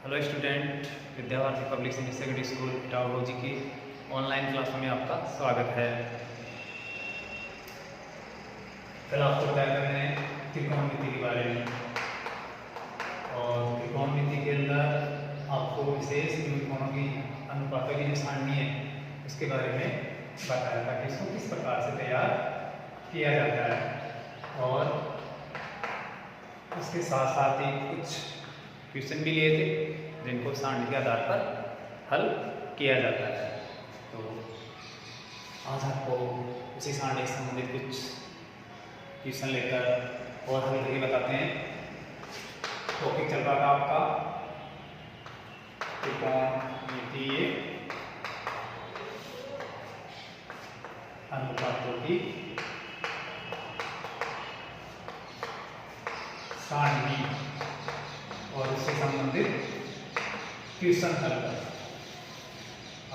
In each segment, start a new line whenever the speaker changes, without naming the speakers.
Hello student, Vidya Bharati public senior secondary school टाउलॉजी की online class में आपका स्वागत है। कल आपको बताया था मैंने त्रिकोणमिति के बारे में, और त्रिकोणमिति के अंदर आपको विशेष त्रिकोणों की अनुपातों की जो सारणी है उसके बारे में बताया था कि इसको किस प्रकार से तैयार किया जाता है, और उसके साथ साथ ही कुछ क्वेश्चन भी लिए थे जिनको सारणी के आधार पर हल किया जाता है। तो आज आपको उसी सारणी से संबंधित कुछ क्वेश्चन लेकर और हल करके बताते हैं। टॉपिक चल रहा था आपका त्रिकोणमितीय अनुपातों की सारणी और उससे संबंधित क्वेश्चन हल कर।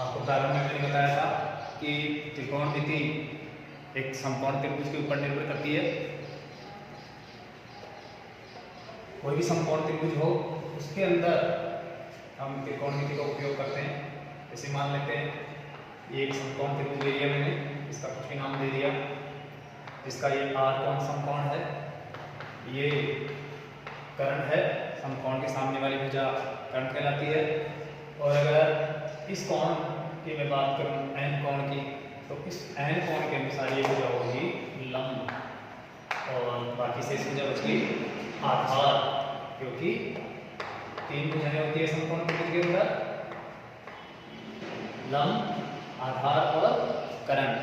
आपको प्रारंभ में मैंने बताया था कि त्रिकोणमिति एक समकोण त्रिभुज के ऊपर निर्भर करती है। कोई भी समकोण त्रिभुज हो उसके अंदर हम त्रिकोणमिति का उपयोग करते हैं। जैसे मान लेते हैं एक समकोण त्रिभुज ले लिया मैंने, इसका कुछ भी नाम दे दिया, जिसका ये आर कोण समकोण है, ये कर्ण है, समकोण के सामने वाली भुजा कर्ण कहलाती है। और अगर इस कोण की मैं बात करूं n कोण की, तो इस n कोण के अनुसार ये भुजा होगी लंब, और बाकी शेष भुजा बच गई आधार, क्योंकि तीन भुजाएं होती है समकोण त्रिभुज के अंदर, लंब, आधार और कर्ण।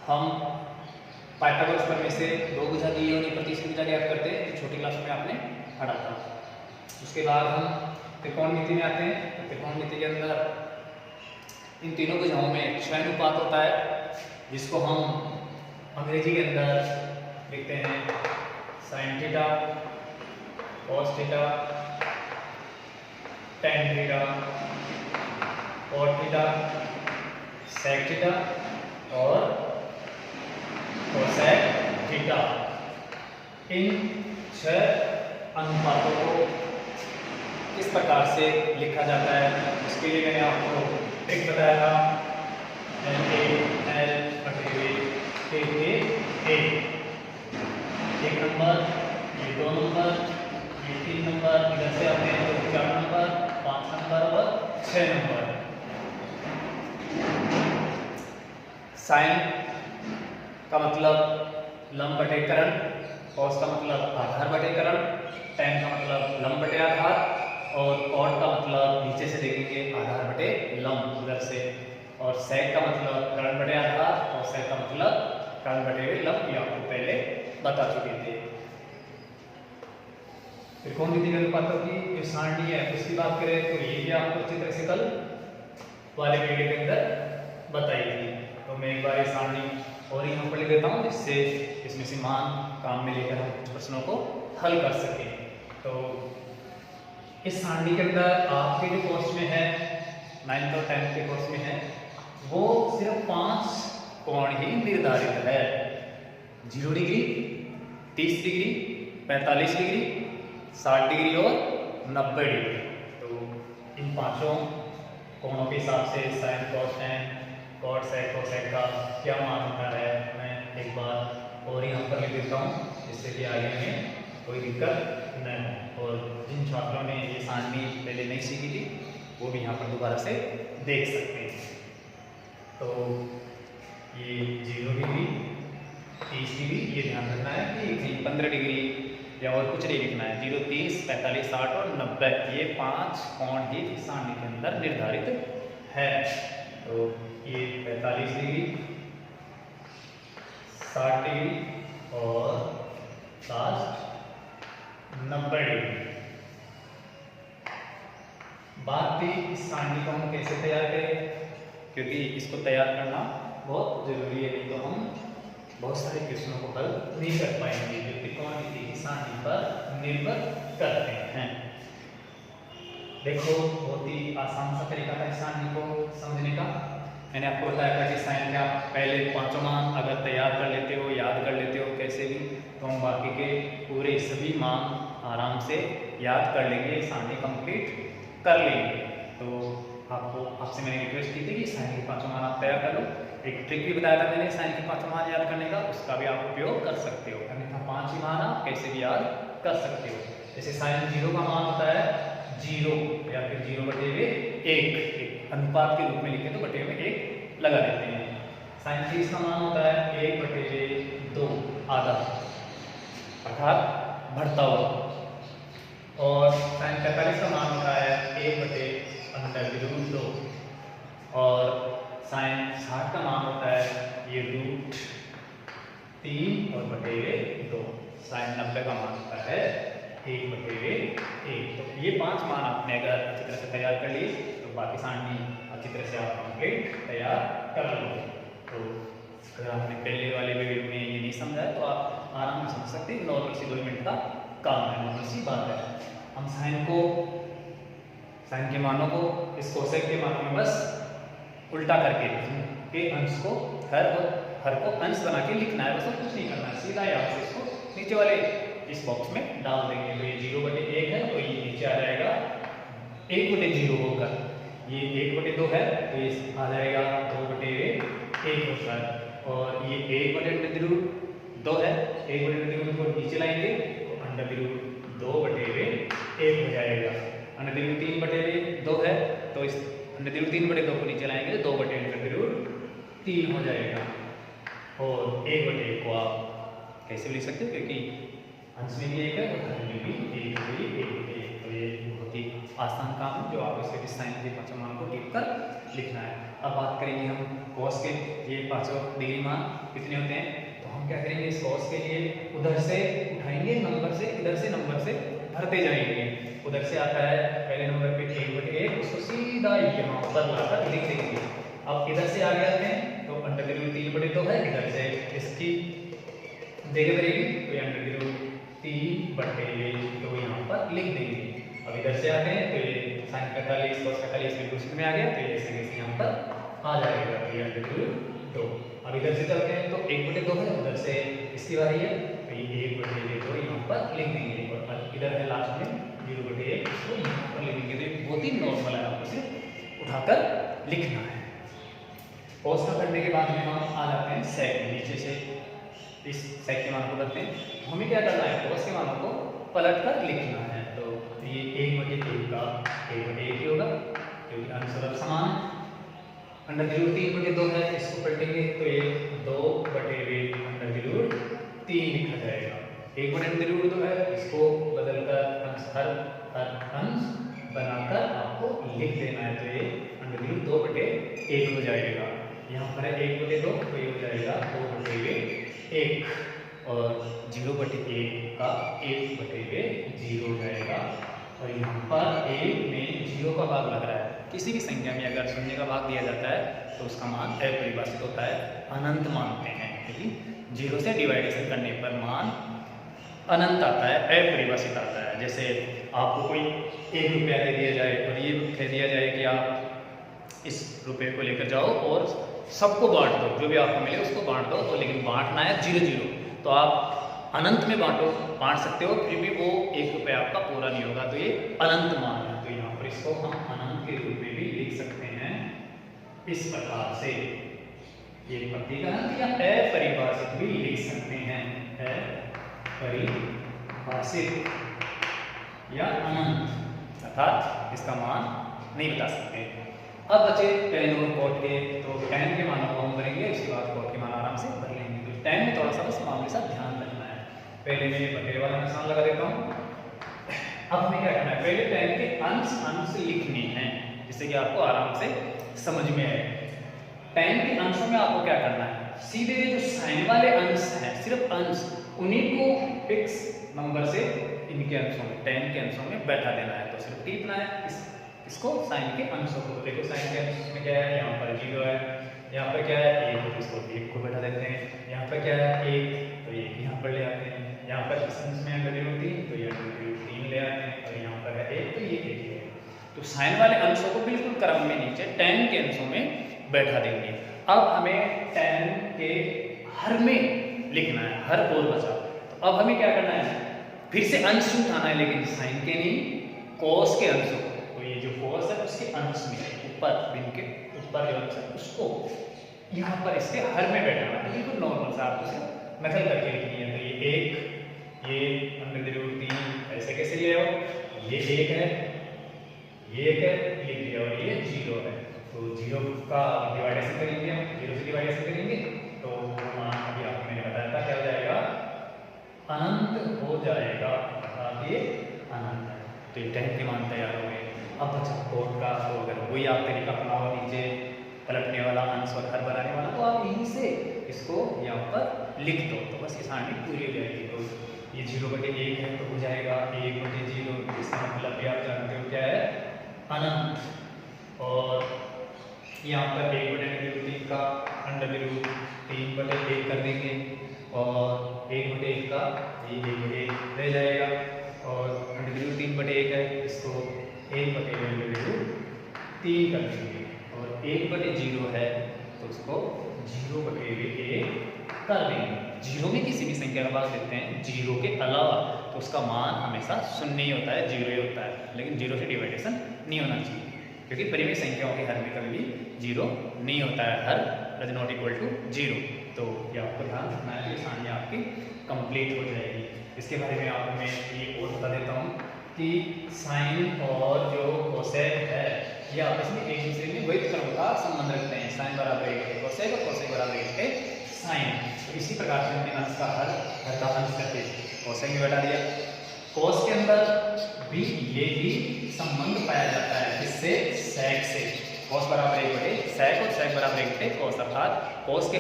हम पाइथागोरस प्रमेय से दो भुजा दी होनी प्रतिशत भुजा ज्ञात करते हैं, जो छोटी क्लास में आपने पढ़ा था। उसके बाद हम त्रिकोणमिति में आते हैं। तो त्रिकोणमिति के अंदर इन तीनों भुजाओं में क्षय अनुपात होता है, जिसको हम अंग्रेजी के अंदर लिखते हैं sine theta, cos theta, tan theta, cot theta, sec theta और कोसेक थीटा। इन छह अनुपातों को किस प्रकार से लिखा जाता है उसके लिए मैंने आपको ट्रिक बताया था, L बटे A, एक नंबर, ये दो नंबर, ये तीन नंबर, इधर से आते हैं तो 4 नंबर, 5 नंबर और 6 नंबर। साइन का मतलब लंब बटे कर्ण, कॉस का मतलब आधार बटे कर्ण, टेन का मतलब लंब बटे आधार, और कॉट का मतलब नीचे से देखेंगे आधार बटे लंब उधर से, और सेक का मतलब कर्ण बटे आधार, और सेक का मतलब कर्ण बटे लंब। ये आपको पहले बता चुके थे। त्रिकोणमिति के अनुपातों की जो सारणी है उसकी बात करें तो ये भी आपको अच्छी तरह से कल वाले वीडियो के अंदर बताई थी। तो मैं एक बार ये सारणी और यहाँ पर लिख देता हूँ, जिससे इसमें से मान काम में लेकर हम कुछ प्रश्नों को हल कर सकें। तो इस सारणी के अंदर आपके जो कोर्स में है 9th और 10th के कोर्स में है, वो सिर्फ 5 कोण ही निर्धारित है। 0 डिग्री, 30 डिग्री, 45 डिग्री, 60 डिग्री और 90 डिग्री। तो इन पांचों कोणों के हिसाब से sign, cos, ten, cot, sec, cosec का क्या मान होता है, मैं एक बार और यहाँ पर लिख देता हूँ, जिससे कि आगे में कोई दिक्कत न हो। और जिन छात्रों ने ये सारणी पहले नहीं सीखी थी वो भी यहाँ पर दोबारा से देख सकते हैं। तो ये 0 डिग्री, 30 डिग्री, ये ध्यान रखना है कि कहीं 15 डिग्री या और कुछ नहीं लिखना है। 0, 30, 45, 60 और 90, ये 5 कोण ही इस सारणी के अंदर निर्धारित है। तो ये 45 डिग्री, 60 डिग्री और लास्ट 90 डिग्री। बात थी इस सारणी को हम कैसे तैयार करें, क्योंकि इसको तैयार करना बहुत जरूरी है, नहीं तो हम बहुत सारे क्वेश्चनों को हल नहीं कर पाएंगे जो त्रिकोणमिति की सारणी पर निर्भर करते हैं। देखो, बहुत ही आसान सा तरीका था इस सारणी को समझने का। मैंने आपको बताया था कि साइन का पहले पांचों मान अगर तैयार कर लेते हो, याद कर लेते हो कैसे भी, तो हम बाकी के पूरे सभी मान आराम से याद कर लेंगे, सारणी कंप्लीट कर लेंगे। तो आपसे मैंने रिक्वेस्ट की थी कि साइन के पांचों मान आप तैयार कर लो। एक ट्रिक भी बताया था मैंने साइन के पांचों मान याद करने का, उसका भी आप उपयोग कर सकते हो। अन्यथा 5 ही मान आप कैसे भी याद कर सकते हो। जैसे साइन 0 का मान होता है 0 या फिर 0/1, अनुपात के रूप में लिखे तो बटे में 1 लगा देते हैं। साइन 30 का मान होता है 1/2, आधा अर्थात बढ़ता हुआ। और साइन 45 का मान होता है 1/√2। और साइन 60 का मान होता है ये √3 और बटे 2। साइन 90 का मान होता है 1/1। तो ये 5 मान आपने अगर अच्छी तरह से तैयार कर लिए तो बाकी सारणी अच्छी तरह से आप कंप्लीट तैयार कर लोगे। तो अगर आपने पहले वाले वीडियो में ये नहीं समझा है तो आप आराम से समझ सकते हैं। नॉर्मल सी 2 मिनट का काम है, नॉर्मल सी बात है। हम साइन के मानों को इस कोसेक के मानों में बस उल्टा करके के अंश को हर को अंश बना के लिखना है, बस और कुछ नहीं करना है। सीधा यहाँ से इसको नीचे वाले इस बॉक्स में डाल देंगे। तो ये 0/1 है तो ये नीचे आ जाएगा 1/0 होकर। ये 1/2 है तो ये आ जाएगा 2/1 होकर। और ये 1/2 है, 1/2 को नीचे लाएंगे तो √2/1 हो जाएगा। √3/2 है तो इस √3/2 को नीचे लाएंगे तो 2/3 हो जाएगा। और 1/1 को आप कैसे लिख सकते हो, क्योंकि अंश में भी 1 है और हर में भी 1/1। तो ये बहुत ही आसान काम है जो आप इसके साइन के पांचों मान को टिप कर लिखना है। अब बात करेंगे हम कॉस के। ये 5 डिग्री मान कितने होते हैं, तो हम क्या करेंगे, इस कॉस के लिए उधर से उठाएंगे नंबर से, इधर से नंबर से भरते जाएंगे। उधर से आता है पहले नंबर पे 1/1, उसको सीधा यहाँ पर लाकर लिख देंगे। अब इधर से आगे आते हैं तो √3/2 है, इधर से इसकी जगह बनेगी तो ये √3/2 यहाँ पर लिख देंगे। अब इधर से आते हैं तो ये साइन 45 cos 45 बिल्कुल सूत्र में आ गया तो ये ऐसे यहाँ पर आ जाएगा तो ये √2। अब इधर से चलते हैं तो 1/2 है, उधर से इसकी बारी है तो ये 1/2 यहाँ पर लिख देंगे। और इधर है लास्ट में 0/1, इसको यहाँ पर लिख देंगे। तो ये बहुत ही नॉर्मल है, आपको सिर्फ उठाकर लिखना है। कॉस का करने के बाद में हम आ जाते हैं सेक। नीचे से इस सेक के मान को करते हैं। हमें क्या करना है, कॉस के मानों को पलट कर लिखना है। तो ये 1/1 का 1/1 होगा क्योंकि अंश और समान है। √3/2 है, इसको पलटेंगे तो ये 2/3 लिखा जाएगा। 1/2 है, इसको बदलकर हर अंश बनाकर आपको लिख देना है। तो ये √2/1 हो जाएगा। यहाँ पर है 1/2 तो ये हो जाएगा 2/1 और 0/1 का 1/0 हो जाएगा। और यहाँ पर 1 में 0 का भाग लग रहा है। किसी भी संख्या में अगर शून्य का भाग दिया जाता है तो उसका मान अपरिभाषित होता है, अनंत मानते हैं। क्योंकि 0 से डिवाइडेशन करने पर मान अनंत आता है, अपरिभाषित आता है। जैसे आपको कोई 1 रुपया दे दिया जाए और ये कह दिया जाए कि आप इस रुपये को लेकर जाओ और सबको बांट दो, जो भी आपको मिले उसको बांट दो। और लेकिन बांटना है 0-0, तो आप अनंत में बांट सकते हो, फिर भी वो 1 रुपया आपका पूरा नहीं होगा। तो ये अनंत मान है। तो यहाँ पर इसको हम अनंत के रूप में भी लिख सकते हैं इस प्रकार से। ये प्रतीक अनंत या अपरिभाषित भी लिख सकते हैं, अपरिभाषित या अनंत, अर्थात इसका मान नहीं बता सकते। अब बचे टेन और कॉट के। तो टेन के मानों को हम करेंगे, उसके बाद कॉट के मान आराम से भर लेंगे। तो टेन में थोड़ा सा बस मामले से ध्यान रखना है। पहले मैं बटे वाला निशान लगा देता हूँ। अब हमें क्या करना है, पहले टेन के अंश लिखने हैं जिससे कि आपको आराम से समझ में आए। टेन के अंशों में आपको क्या करना है, सीधे जो साइन वाले अंश हैं, सिर्फ अंश, उन्हीं को फिक्स नंबर से इनके अंशों में, टेन के अंशों में बैठा देना है। तो सिर्फ टीपना है इसको साइन के अंशों को। देखो साइन के अंश में क्या है, यहाँ पर 0 है, यहाँ पर क्या है 1, तो इसको 1 को बैठा देते हैं। यहाँ पर क्या है 1, तो 1 यहाँ पर ले आते हैं। यहाँ पर इस अंश में √3 तो ये √3 ले आते हैं। और यहाँ पर है 1 तो ये 1 है। तो साइन वाले अंशों को बिल्कुल क्रम में नीचे टेन के अंशों में बैठा देंगे। अब हमें टेन के हर में लिखना है, हर और बचा। तो अब हमें क्या करना है, फिर से अंश उठाना है, लेकिन साइन के नहीं, कॉस के अंश को। तो ये जो कॉस है उसके अंश में ऊपर, इनके ऊपर जो अंश है उसको यहाँ पर इसके हर में बैठाना है। बिल्कुल नॉर्मल सा आपको सिर्फ नकल करके लिखनी है। तो ये 1, ये √3 ऐसे कैसे लिया हो, ये 1 है, ये 1 है, ये लिया और ये 0 है। तो 0 का डिवाइडेशन करेंगे हम, 0 से डिवाइडेशन करेंगे तो मान अभी आपको मैंने बताया था क्या हो जाएगा, अनंत हो जाएगा। अर्थात ये अनंत है। तो ये 10 के मान तैयार हो गए। अब बचा कोड का। तो अगर वही आप तरीका अपनाओ, नीचे पलटने वाला, अंश और हर बनाने वाला, तो आप यहीं से इसको यहाँ पर लिख दो तो बस ये सारणी पूरी हो जाएगी। तो ये 0/1 है तो हो जाएगा 1/0। इसका मतलब भी आप जानते हो क्या है, अनंत। और यहाँ पर 1/√3 का √3/1 कर देंगे और 1/1 का ये 1/1 रह जाएगा। और √3/1 है, इसको 1/√3 कर देंगे। और 1/0 है तो उसको 0/1 कर देंगे। 0 में किसी भी संख्या का भाग देते हैं 0 के अलावा तो उसका मान हमेशा 0 ही होता है, 0 ही होता है। लेकिन 0 से डिवाइडेशन नहीं होना चाहिए, क्योंकि परिमेय संख्याओं के हर में कभी भी 0 नहीं होता है। हर इज नॉट इक्वल टू 0। तो ये आपको ध्यान रखना है कि सारणी आपकी कंप्लीट हो जाएगी। इसके बारे में आपको मैं ये और बता देता हूँ कि साइन और जो कोसेक है ये आपस में एक दूसरे में व्युत्क्रम का संबंध रखते हैं। साइन बराबर 1 कोसेक और कोसेक बराबर 1 साइन। तो इसी प्रकार से हमने अंश का हर का अंश करके कोसेक में बैठा दिया। कोस के अंदर भी ये ही संबंध पाया जाता है, किससे, सेक से। कोस बराबर 1/सेक और सेक बराबर 1/कोस। अर्थात कोस के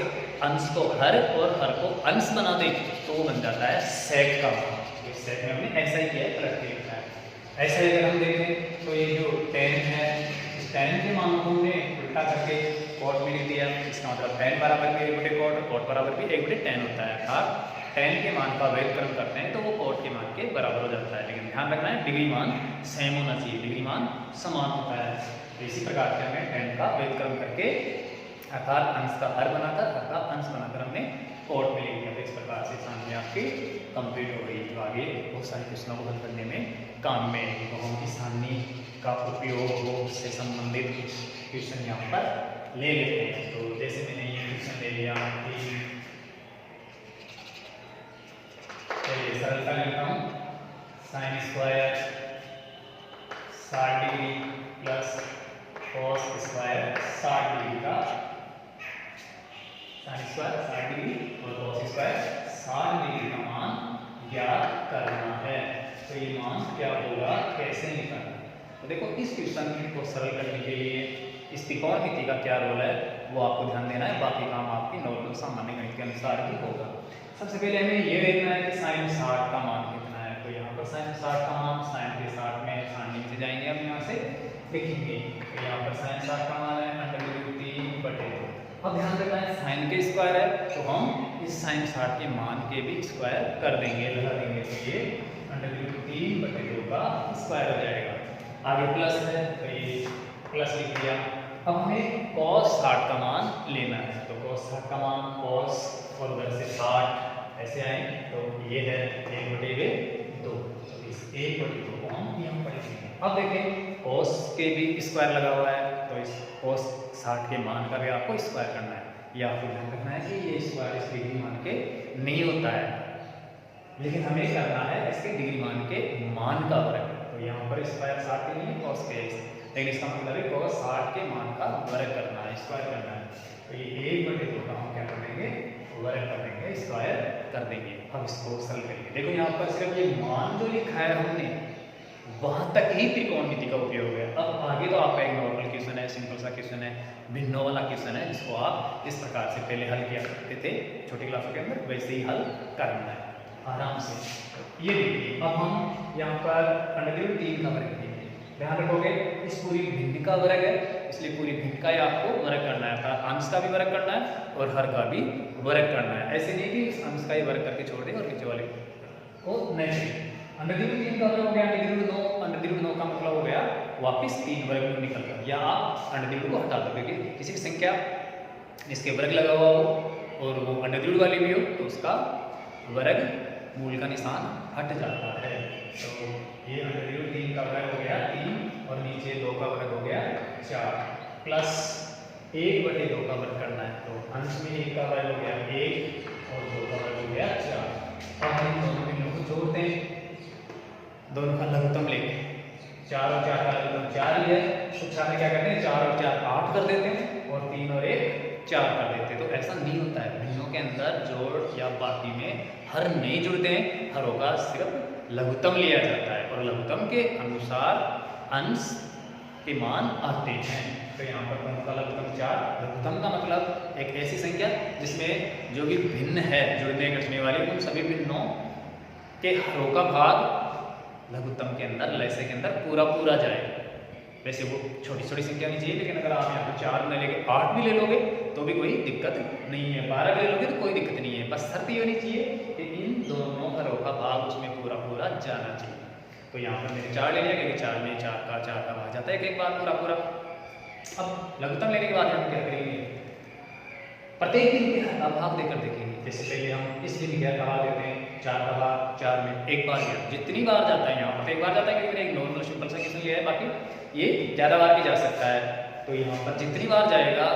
अंश को हर और हर को अंश बना दे तो वो बन जाता है सेक का मान। सेक में हमने ऐसा ही किया है, पलट के लिखा है। ऐसा ही अगर हम देखें तो ये जो tan है, इस tan के मान को हमने उल्टा करके cot में लिख दिया। इसका मतलब tan बराबर भी 1/cot और cot बराबर भी 1/tan होता है। अर्थात tan के मान का व्युत्क्रम करते हैं तो वो cot के मान के बराबर हो जाता है। लेकिन ध्यान रखना है डिग्री मान सेम होना चाहिए, डिग्री मान समान होता है। तो इसी प्रकार से हमें tan का व्युत्क्रम करके अर्थात अंश का हर बनाकर, हर का अंश बनाकर हमने cot में लिख दिया। तो इस प्रकार से सामने आपकी कंप्लीट हो गई। तो आगे बहुत सारे क्वेश्चनों को हल करने में काम में तो हम इस सारणी का उपयोग हो उससे संबंधित कुछ क्वेश्चन यहाँ पर ले लेते हैं। तो जैसे मैंने ये क्वेश्चन ले लिया कि चलिए सरलता लेता हूँ। Sine square 60 degree plus cos square 60 degree का, साइन स्क्वायर 60 डिग्री और कॉस स्क्वायर 60 डिग्री का मान ज्ञात करना है। तो ये मान क्या होगा, कैसे निकालना है। तो देखो इस क्वेश्चन को सरल करने के लिए इस त्रिकोण मिति का क्या रोल है वो आपको ध्यान देना है। बाकी काम आपकी नॉर्मल सामान्य गणित के अनुसार ही होगा। सबसे पहले हमें ये देखना है कि साइन 60 का मान कितना है। तो यहाँ पर साइन 60 का मान, साइन के 60 में सारणी से जाएंगे, हम यहाँ से लिखेंगे। तो यहाँ पर साइन 60 का मान है √3/2। अब ध्यान रखना है साइन के स्क्वायर है तो हम इस साइन 60 के मान के भी स्क्वायर कर देंगे, लगा देंगे। तो ये √3/2 का स्क्वायर हो जाएगा। आगे प्लस है तो ये प्लस लिख दिया। अब हमें cos 60 का मान लेना है। तो cos 60 का मान cos और उधर से 60 ऐसे आए तो ये है 1/2। तो इस 1/2 को हम यहाँ पर लिखेंगे। अब देखें cos के भी स्क्वायर लगा हुआ है तो इस cos 60 के मान का भी आपको स्क्वायर करना है। ये आपको ध्यान रखना है कि ये स्क्वायर इस डिग्री मान के नहीं होता है, लेकिन हमें करना है इसके डिग्री मान के मान का वर्ग। तो यहाँ पर स्क्वायर 60 के नहीं है cos के, लेकिन इसका मतलब है cos 60 के मान का वर्ग करना है, स्क्वायर करना है। तो ये 1/2 का हम क्या कर देंगे, वर्ग कर देंगे, स्क्वायर कर देंगे। अब इसको सरल करेंगे। देखो यहाँ पर सिर्फ ये मान जो लिखा है हमने वहां तक ही त्रिकोणमिति का उपयोग है। अब आगे तो आपका एक नॉर्मल क्वेश्चन है, सिंपल सा क्वेश्चन है, भिन्नों वाला क्वेश्चन है, जिसको आप इस प्रकार से पहले हल किया करते थे छोटी क्लासों के अंदर, वैसे ही हल करना है आराम से। ये देखिए अब हम यहाँ पर √3 का वर्ग देंगे। ध्यान रखोगे इस पूरी भिन्न का वर्ग है, इसलिए पूरी भिन्न का ही आपको वर्ग करना है। अर्थात अंश का भी वर्ग करना है और हर का भी वर्ग करना है। ऐसे नहीं कि इस अंश का ही वर्ग करके छोड़ दें और नीचे वाले को नहीं। √3 का वर्ग हो गया √2 का मतलब हो गया वापिस 3 वर्ग निकल कर, या आप √2 को हटा दो क्योंकि किसी भी संख्या इसके वर्ग लगा हुआ हो और वो √2 वाली भी हो तो उसका वर्ग मूल का निशान हट जाता है। तो ये अंडर 3 का वर्ग हो गया 3 और नीचे 2 का वर्ग हो गया 4 प्लस 1/2 का वर्ग करना है। तो अंश में 1 का वर्ग हो गया 1 और 2 का वर्ग हो गया 4। अब हम दोनों बिंदुओं को जोड़ते हैं, दोनों का लघुत्तम लेके 4 और 4 का लघुत्तम 4 ही है। तो 4 में क्या करते हैं 4 और 4 8 कर देते हैं और 3 और 1 4 कर देते हैं। तो ऐसा नहीं होता है, भिन्नों के अंदर जोड़ या बाकी में हर नहीं जुड़ते हैं, हरों का सिर्फ लघुत्तम लिया जाता है और लघुत्तम के अनुसार अंश के मान आते हैं। तो यहाँ पर कौन सा लघुत्तम 4, लघुत्तम का मतलब एक ऐसी संख्या जिसमें जो भी भिन्न है जुड़ने घटने वाली उन सभी भिन्नों के हरों का भाग लघुत्तम के अंदर लैसे के अंदर पूरा पूरा जाए। वैसे वो छोटी छोटी संख्या नहीं चाहिए, लेकिन अगर आप यहाँ पे 4 में लेके 8 भी ले लोगे तो भी कोई दिक्कत नहीं है, 12 भी ले लोगे तो कोई दिक्कत नहीं है। बस शर्त ये होनी चाहिए कि इन दोनों हरों का भाग उसमें पूरा पूरा जाना चाहिए। तो यहाँ पर मैंने 4 ले लिया क्योंकि 4 में 4 का भाग जाता है एक बार पूरा पूरा। अब लघुत्तम लेने के बाद हम क्या करेंगे, प्रत्येक दिन के हर का भाग देकर देखेंगे। जैसे पहले हम इस दिन क्या भाग देते हैं 4 का भाग 4 में एक बार गया, जितनी बार जाता है यहाँ पर एक बार जाता है क्योंकि मैंने एक नॉर्मल सिंपल सा क्वेश्चन लिया है, बाकी ये ज़्यादा बार भी जा सकता है। तो यहाँ पर जितनी बार जाएगा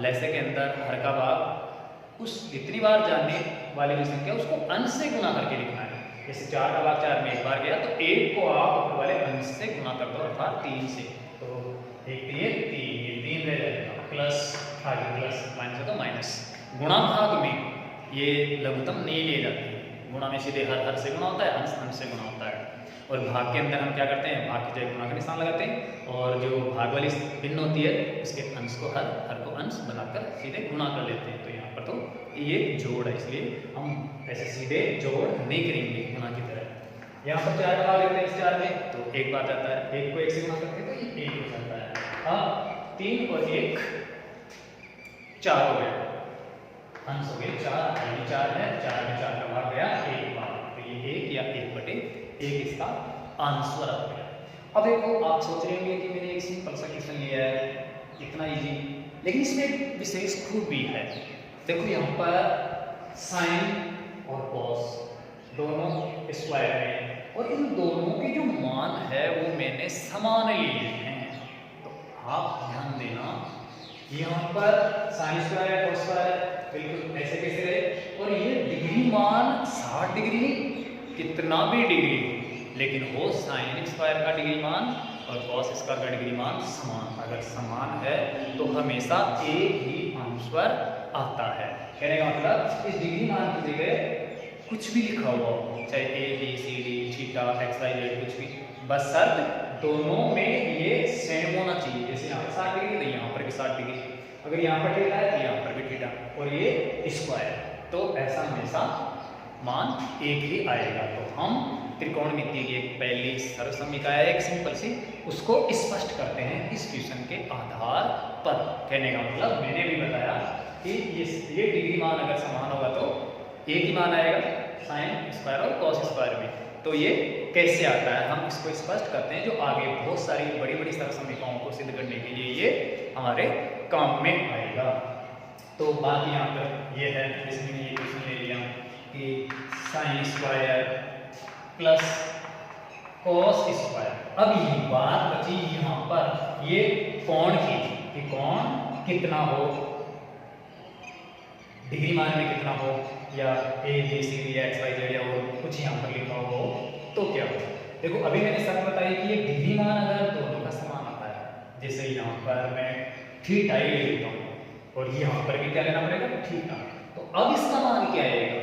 लैसे के अंदर हर का भाग उस जितनी बार जाने वाली जो संख्या उसको अंश से गुना करके लिखना है। जैसे 4 का भाग 4 में एक बार गया तो 1 को आप ऊपर वाले अंश से गुना कर दो अर्थात 3 से। तो 1 3 3 ये 3 रह जाएगा प्लस आगे प्लस माइनस है तो माइनस। गुणा भाग में ये लघुत्तम नहीं लिए जाती, गुणा में सीधे हर से गुणा होता है, अंश से गुणा होता है। और भाग के अंदर हम क्या करते हैं, भाग की जगह गुणा का निशान लगाते हैं और जो भाग वाली भिन्न होती है उसके अंश को हर को अंश बनाकर सीधे गुणा कर लेते हैं। तो यहाँ पर तो ये जोड़ है, इसलिए हम ऐसे सीधे जोड़ नहीं करेंगे गुणा की तरह। यहाँ पर 4 का भाग लेते हैं इस 4 में तो 1 बार जाता है, 1 को 1 से गुणा करते हैं तो ये 1 हो जाता है। अब 3 और 1 4 हो गया, अंश हो गए 4, ये 4 है, 4 में 4 का भाग गया 1 बार, तो ये 1 या 1/1 इसका आंसर आ गया। अब देखो आप सोच रहे होंगे कि मैंने एक सिंपल सा क्वेश्चन लिया है इतना इजी, लेकिन इसमें एक विशेष खूबी है। देखो यहाँ पर साइन और कॉस दोनों स्क्वायर में और इन दोनों के जो मान है वो मैंने समान लिए हैं। तो आप ध्यान देना यहाँ पर साइन स्क्वायर कॉस स्क्वायर बिल्कुल ऐसे कैसे रहे और ये डिग्री मान 60 डिग्री कितना भी डिग्री, लेकिन हो साइन स्क्वायर का डिग्री मान और कॉस स्क्वायर का डिग्री मान समान। अगर समान है तो हमेशा एक ही आंसर आता है। कहने का मतलब इस डिग्री मान की जगह कुछ भी लिखा हुआ हो, चाहे A B C D theta X Y Z कुछ भी, बस शर्त दोनों में ये सेम होना चाहिए। जैसे यहाँ पर 60 डिग्री तो यहाँ पर भी 60 डिग्री, अगर यहाँ पर थीटा है तो यहाँ पर भी थीटा और ये स्क्वायर, तो ऐसा हमेशा मान एक ही आएगा। तो हम त्रिकोणमिति की एक पहली सरल समीकरण है एक सिंपल सी, उसको स्पष्ट करते हैं इस क्वेश्चन के आधार पर। कहने का मतलब मैंने भी बताया कि ये डिग्री मान अगर समान होगा तो एक ही मान आएगा साइन स्क्वायर और कॉस स्क्वायर में। तो ये कैसे आता है हम इसको स्पष्ट करते हैं, जो आगे बहुत सारी बड़ी बड़ी सरल समीकरणों को सिद्ध करने के लिए ये हमारे काम में आएगा। तो बात यहाँ पर ये है, जिसमें ये क्वेश्चन ले लिया कि sine square plus cos square. अब ये बात बची यहाँ पर ये कोण की कि कोण कितना हो, डिग्री मान में कितना हो, या A B C D X Y Z और कुछ यहाँ पर लिखा हो तो क्या हो। देखो अभी मैंने शर्त बताई कि ये डिग्री मान अगर दोनों का समान आता है, जैसे यहाँ पर मैं थीटा ही ले लेता हूँ और यहाँ पर भी क्या लेना पड़ेगा थीटा, तो अब इसका मान क्या आएगा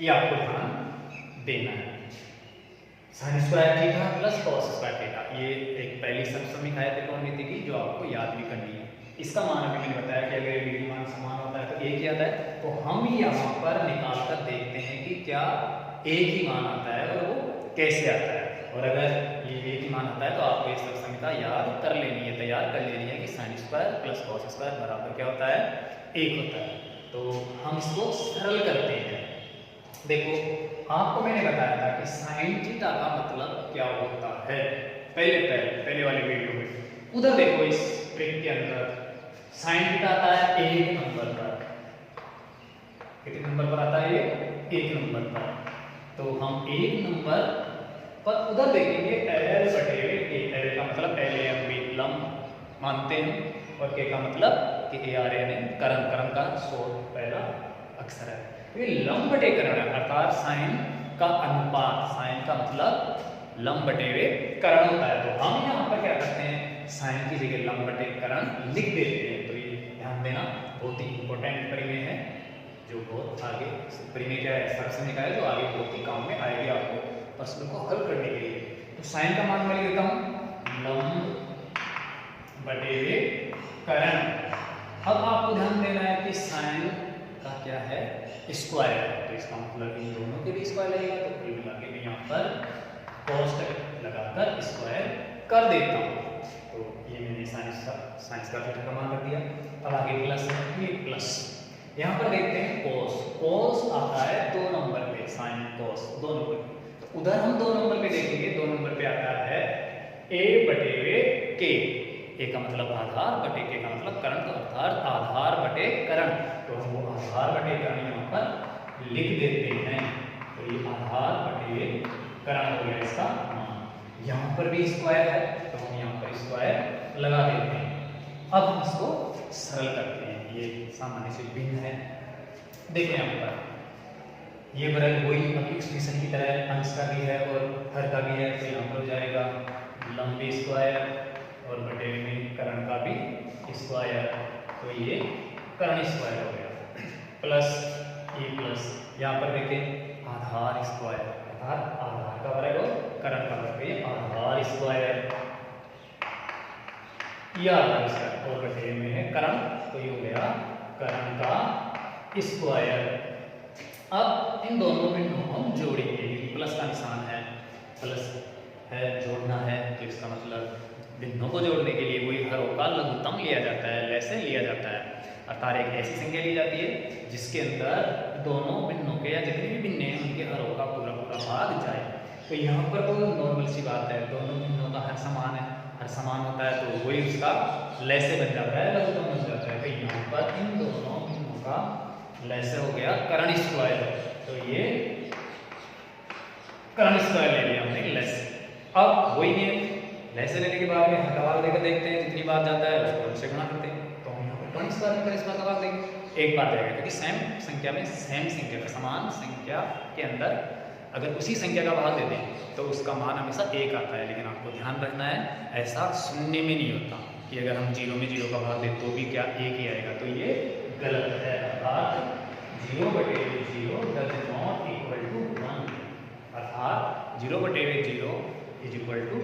ये आपको ध्यान देना है। Sine square theta plus cos square theta, ये एक पहली सरल समीकरण है त्रिकोणमिति की जो आपको याद भी करनी है। इसका मान अभी मैंने बताया कि अगर डिग्री मान समान होता है तो एक ही आता है, तो हम यहाँ पर निकाल कर देखते हैं कि क्या एक ही मान आता है और वो कैसे आता है। और अगर ये एक ही मान आता है तो आपको ये सरल समीकरण याद कर लेनी है, तैयार कर लेनी है कि sine square plus cos square बराबर क्या होता है एक होता है। तो हम इसको सरल करते हैं। देखो आपको मैंने बताया था कि साइन थीटा का मतलब क्या होता है पहले वाले वीडियो में। उधर देखो इस ट्रिक के अंदर साइन थीटा आता है 1 नंबर पर। कितने नंबर पर आता है ये 1 नंबर पर। तो हम एक नंबर पर उधर देखेंगे एल बटे के। एल का मतलब एल एम बी लंब मानते हैं, और के का मतलब कि ए आर एन एन करण। करण का पहला अक्षर है। ये लंब बटे करण है, अर्थात साइन का अनुपात। साइन का मतलब लंब बटे हुए करण होता है। तो हम यहाँ पर क्या करते हैं, साइन की जगह लंब बटे करण लिख देते हैं। तो ये ध्यान देना, बहुत ही इंपॉर्टेंट परिमेय है, जो बहुत आगे परिमेय क्या है, सर्वसैनिक है, जो आगे बहुत ही काम में आएगी आपको प्रश्न को हल करने के लिए। तो साइन का मान मैं लिख देता हूँ लंब बटे हुए करण। अब आपको ध्यान देना है कि साइन का क्या है, स्क्वायर है, तो इसका मतलब इन दोनों के भी स्क्वायर लगेगा। तो कुल मिला के मैं यहाँ पर कोष्टक लगाकर स्क्वायर कर देता हूँ। तो ये मैंने साइंस का थीटा का मान रख दिया। अब आगे प्लस है, ये प्लस। यहाँ पर देखते हैं कोस। कोस आता है 2 नंबर पे, साइन कोस 2 नंबर पे। तो उधर हम 2 नंबर पे देखेंगे, 2 नंबर पे आता है ए बटे वे के। ए का मतलब आधार, बटे के का मतलब करण, तो अर्थात आधार बटे करण। तो हम वो आधार बटे करण यहाँ पर लिख देते हैं। तो ये आधार बटे करण हो गया इसका मान। यहाँ पर भी स्क्वायर है, तो हम यहाँ पर स्क्वायर लगा देते हैं। अब हम इसको सरल करते हैं। ये सामान्य से भिन्न है। देखिए यहाँ पर ये वर्ग वही एक्सप्रेशन की तरह अंश का भी है और हर का भी है। तो यहाँ पर हो जाएगा लंबे स्क्वायर और बटे में करण का भी स्क्वायर। तो ये करण स्क्वायर हो गया, प्लस ये प्लस यहाँ पर देखें आधार स्क्वायर, अर्थात आधार का वर्ग और करण का वर्ग, ये आधार स्क्वायर, ये आधार स्क्वायर और बटे में है करण। तो ये हो गया करण का स्क्वायर। अब इन दोनों बिंदुओं को हम जोड़ेंगे, प्लस का निशान है, प्लस है, जोड़ना है। तो इसका मतलब बिंदुओं को जोड़ने के लिए वही हरों का लघुत्तम लिया जाता है, लैसे लिया जाता है। अर्थात एक ऐसी संख्या ली जाती है जिसके अंदर दोनों बिंदुओं के या जितने भी बिंदु हैं उनके हरों का पूरा पूरा भाग जाए। तो यहाँ पर तो नॉर्मल सी बात है, दोनों बिंदुओं का हर समान है, हर समान होता है, तो वही उसका लैसे बन जाता है, लघुत्तम बन जाता है। तो यहाँ पर इन दोनों बिंदुओं का लैसे हो गया करण स्क्वायर। तो ये करण स्क्वायर ले लिया हमने लैसे। अब वही है, लैसे लेने के बाद में हर का भाग लेकर देखते हैं, जितनी बार जाता है उसको उनसे गुणा करते हैं। तो हम यहाँ पर करण स्क्वायर में इसका भाग देंगे, एक बार जाएगा, क्योंकि सेम संख्या में सेम संख्या का समान संख्या के अंदर अगर उसी संख्या का भाग देते हैं तो उसका मान हमेशा 1 आता है। लेकिन आपको ध्यान रखना है, ऐसा शून्य में नहीं होता कि अगर हम 0 में 0 का भाग दें तो भी क्या 1 ही आएगा, तो ये गलत है। अर्थात 0 बटे 0 डज नॉट इक्वल टू 1, अर्थात 0 बटे 0 इज इक्वल टू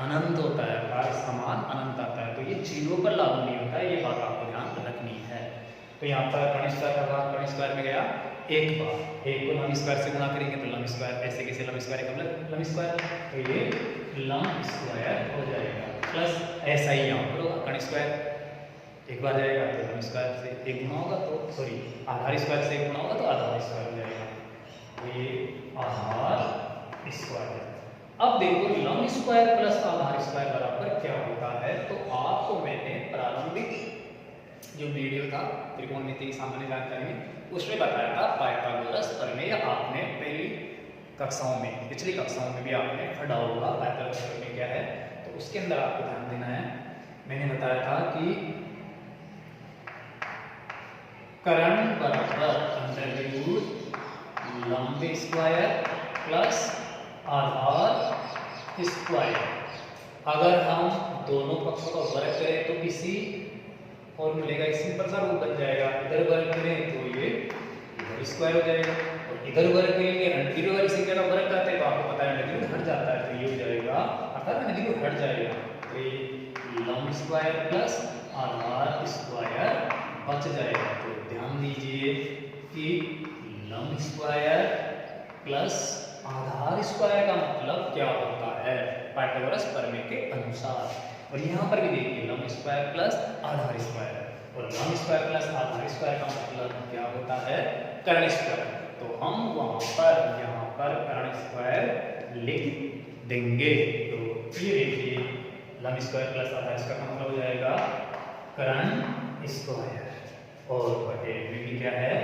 अनंत होता है, अर्थात इसका मान अनंत आता है। तो ये 0 पर लागू नहीं होता है, ये बात आपको ध्यान रखनी है। तो यहाँ पर कर्ण स्क्वायर का भाग कर्ण स्क्वायर में गया एक बार, एक को लंब स्क्वायर से गुणा करेंगे तो लंब स्क्वायर, ऐसे कैसे लंब स्क्वायर का मतलब लंब स्क्वायर, तो ये लंब स्क्वायर हो जाएगा। प्लस ऐसा ही यहाँ पर होगा, कर्ण स्क्वायर एक बार जाएगा तो लंब स्क्वायर से एक गुणा होगा, तो सॉरी आधार स्क्वायर से एक गुणा होगा तो आधार स्क्वायर हो जाएगा। तो ये आधार स्क्वायर। अब देखो लंब स्क्वायर प्लस आधार स्क्वायर बराबर क्या होता है। तो आपको मैंने प्रारंभिक जो वीडियो था त्रिकोणमिति की सामान्य जानकारी में उसमें बताया था पाइथागोरस प्रमेय। आपने पहली कक्षाओं में, पिछली कक्षाओं में भी आपने पढ़ा होगा पाइथागोरस प्रमेय क्या है। तो उसके अंदर आपको ध्यान देना है, मैंने बताया था कि कर्ण बराबर अंडररूट लंब स्क्वायर प्लस आधार स्क्वायर। अगर हम दोनों पक्षों का वर्ग करें तो इसी फॉर्मूले का सिंपल सा रूप बन जाएगा। इधर वर्ग करें तो ये इधर स्क्वायर हो जाएगा, और इधर वर्ग करेंगे अंडररूट वाली संख्या का वर्ग करते हैं तो आपको पता है अंडररूट हट जाता है, तो ये हो जाएगा अर्थात अंडररूट हट जाएगा। तो ये लंब स्क्वायर प्लस आधार स्क्वायर बच जाएगा। तो ध्यान दीजिए कि लंब स्क्वायर प्लस आधार स्क्वायर का मतलब क्या होता है पाइथागोरस प्रमेय के अनुसार। और यहाँ पर भी देखिए लंब स्क्वायर प्लस आधार स्क्वायर, और लंब स्क्वायर प्लस आधार स्क्वायर का मतलब क्या होता है कर्ण स्क्वायर। तो हम वहाँ पर यहाँ पर कर्ण स्क्वायर लिख देंगे। तो ये देखिए लंब स्क्वायर प्लस आधार स्क्वायर का मतलब हो जाएगा कर्ण स्क्वायर, और बटे में भी क्या है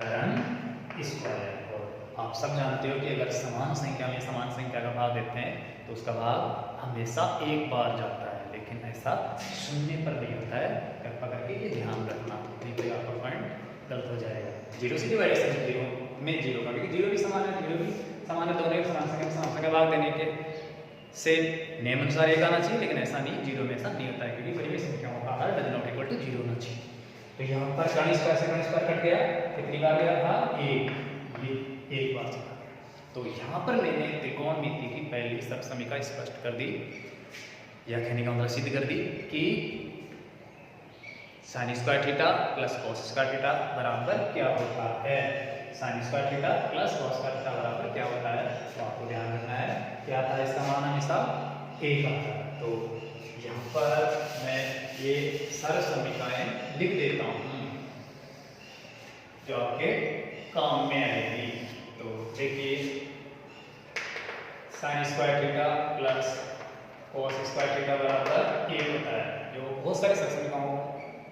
कर्ण स्क्वायर, और आप सब जानते हो कि अगर समान संख्या में समान संख्या का भाग देते हैं तो उसका भाग हमेशा एक बार जाता है, लेकिन ऐसा शून्य पर नहीं होता है। कृपया करके ये ध्यान रखना, नहीं तो आपका पॉइंट गलत हो जाएगा। जीरो से डिवाइडेशन जीरो में जीरो का, क्योंकि जीरो भी समान है, जीरो भी समान है, दोनों एक समान संख्या भाग देने के से नियम अनुसार एक आना चाहिए, लेकिन ऐसा नहीं, जीरो में ऐसा नहीं होता है, क्योंकि परिमेय संख्याओं का आधार does not equal to zero होना चाहिए। तो यहाँ पर कर्ण स्क्वायर से कर्ण स्क्वायर कट गया, कितनी बार गया था? एक बार चला। तो यहाँ पर मैंने त्रिकोणमिति की पहली सप्तसमीका स्पष्ट कर दी, या कहने का मतलब सिद्ध कर दी कि sine square theta plus cos square theta बराबर क्या होता है। Sine square theta plus cos square theta बराबर क्या होता है, तो आपको ध्यान रखना है क्या था इसका मान हमेशा एक आता है। तो यहाँ पर मैं ये सारी समीकरणें लिख देता हूँ जो आपके काम में आएगी। तो देखिए sine square theta plus cos square theta बराबर एक होता है, जो बहुत सारे समीकरणों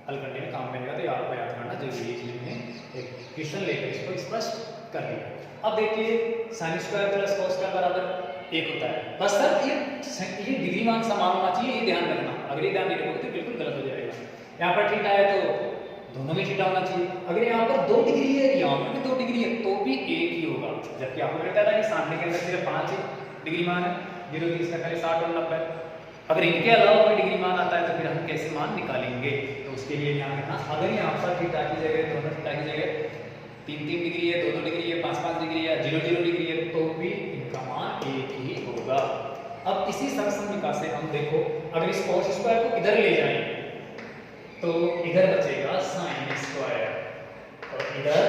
हल करने में काम मिलेगा। तो ये आपको याद करना जरूरी है, इसलिए मैंने एक क्वेश्चन लेकर इसको स्पष्ट कर दिया। अब देखिए sine square plus cos square बराबर एक होता है, बस सर ये डिग्री मान समान होना चाहिए, ये ध्यान रखना। अगर ये ध्यान नहीं रखोगे तो बिल्कुल गलत हो जाएगा। यहाँ पर थीटा है तो दोनों में थीटा होना चाहिए। अगर यहाँ पर 2 डिग्री है, यहाँ पर भी 2 डिग्री है, तो भी एक ही होगा। जबकि आपको कहता था कि सामने के अंदर सिर्फ 5 डिग्री मान है, 0 30 का 60 और 90। अगर इनके अलावा कोई डिग्री मान आता है तो फिर हम कैसे मान निकालेंगे? तो उसके लिए ध्यान रखना, अगर यहाँ पर थीटा की जगह, दोनों थीटा की जगह 3 डिग्री है, 2 डिग्री है, 5 डिग्री है, 0 डिग्री है, तो भी इनका मान एक ही होगा। अब इसी समीकरण से हम देखो, अगर इस कॉस स्क्वायर को इधर ले जाएं तो इधर बचेगा साइन स्क्वायर, और इधर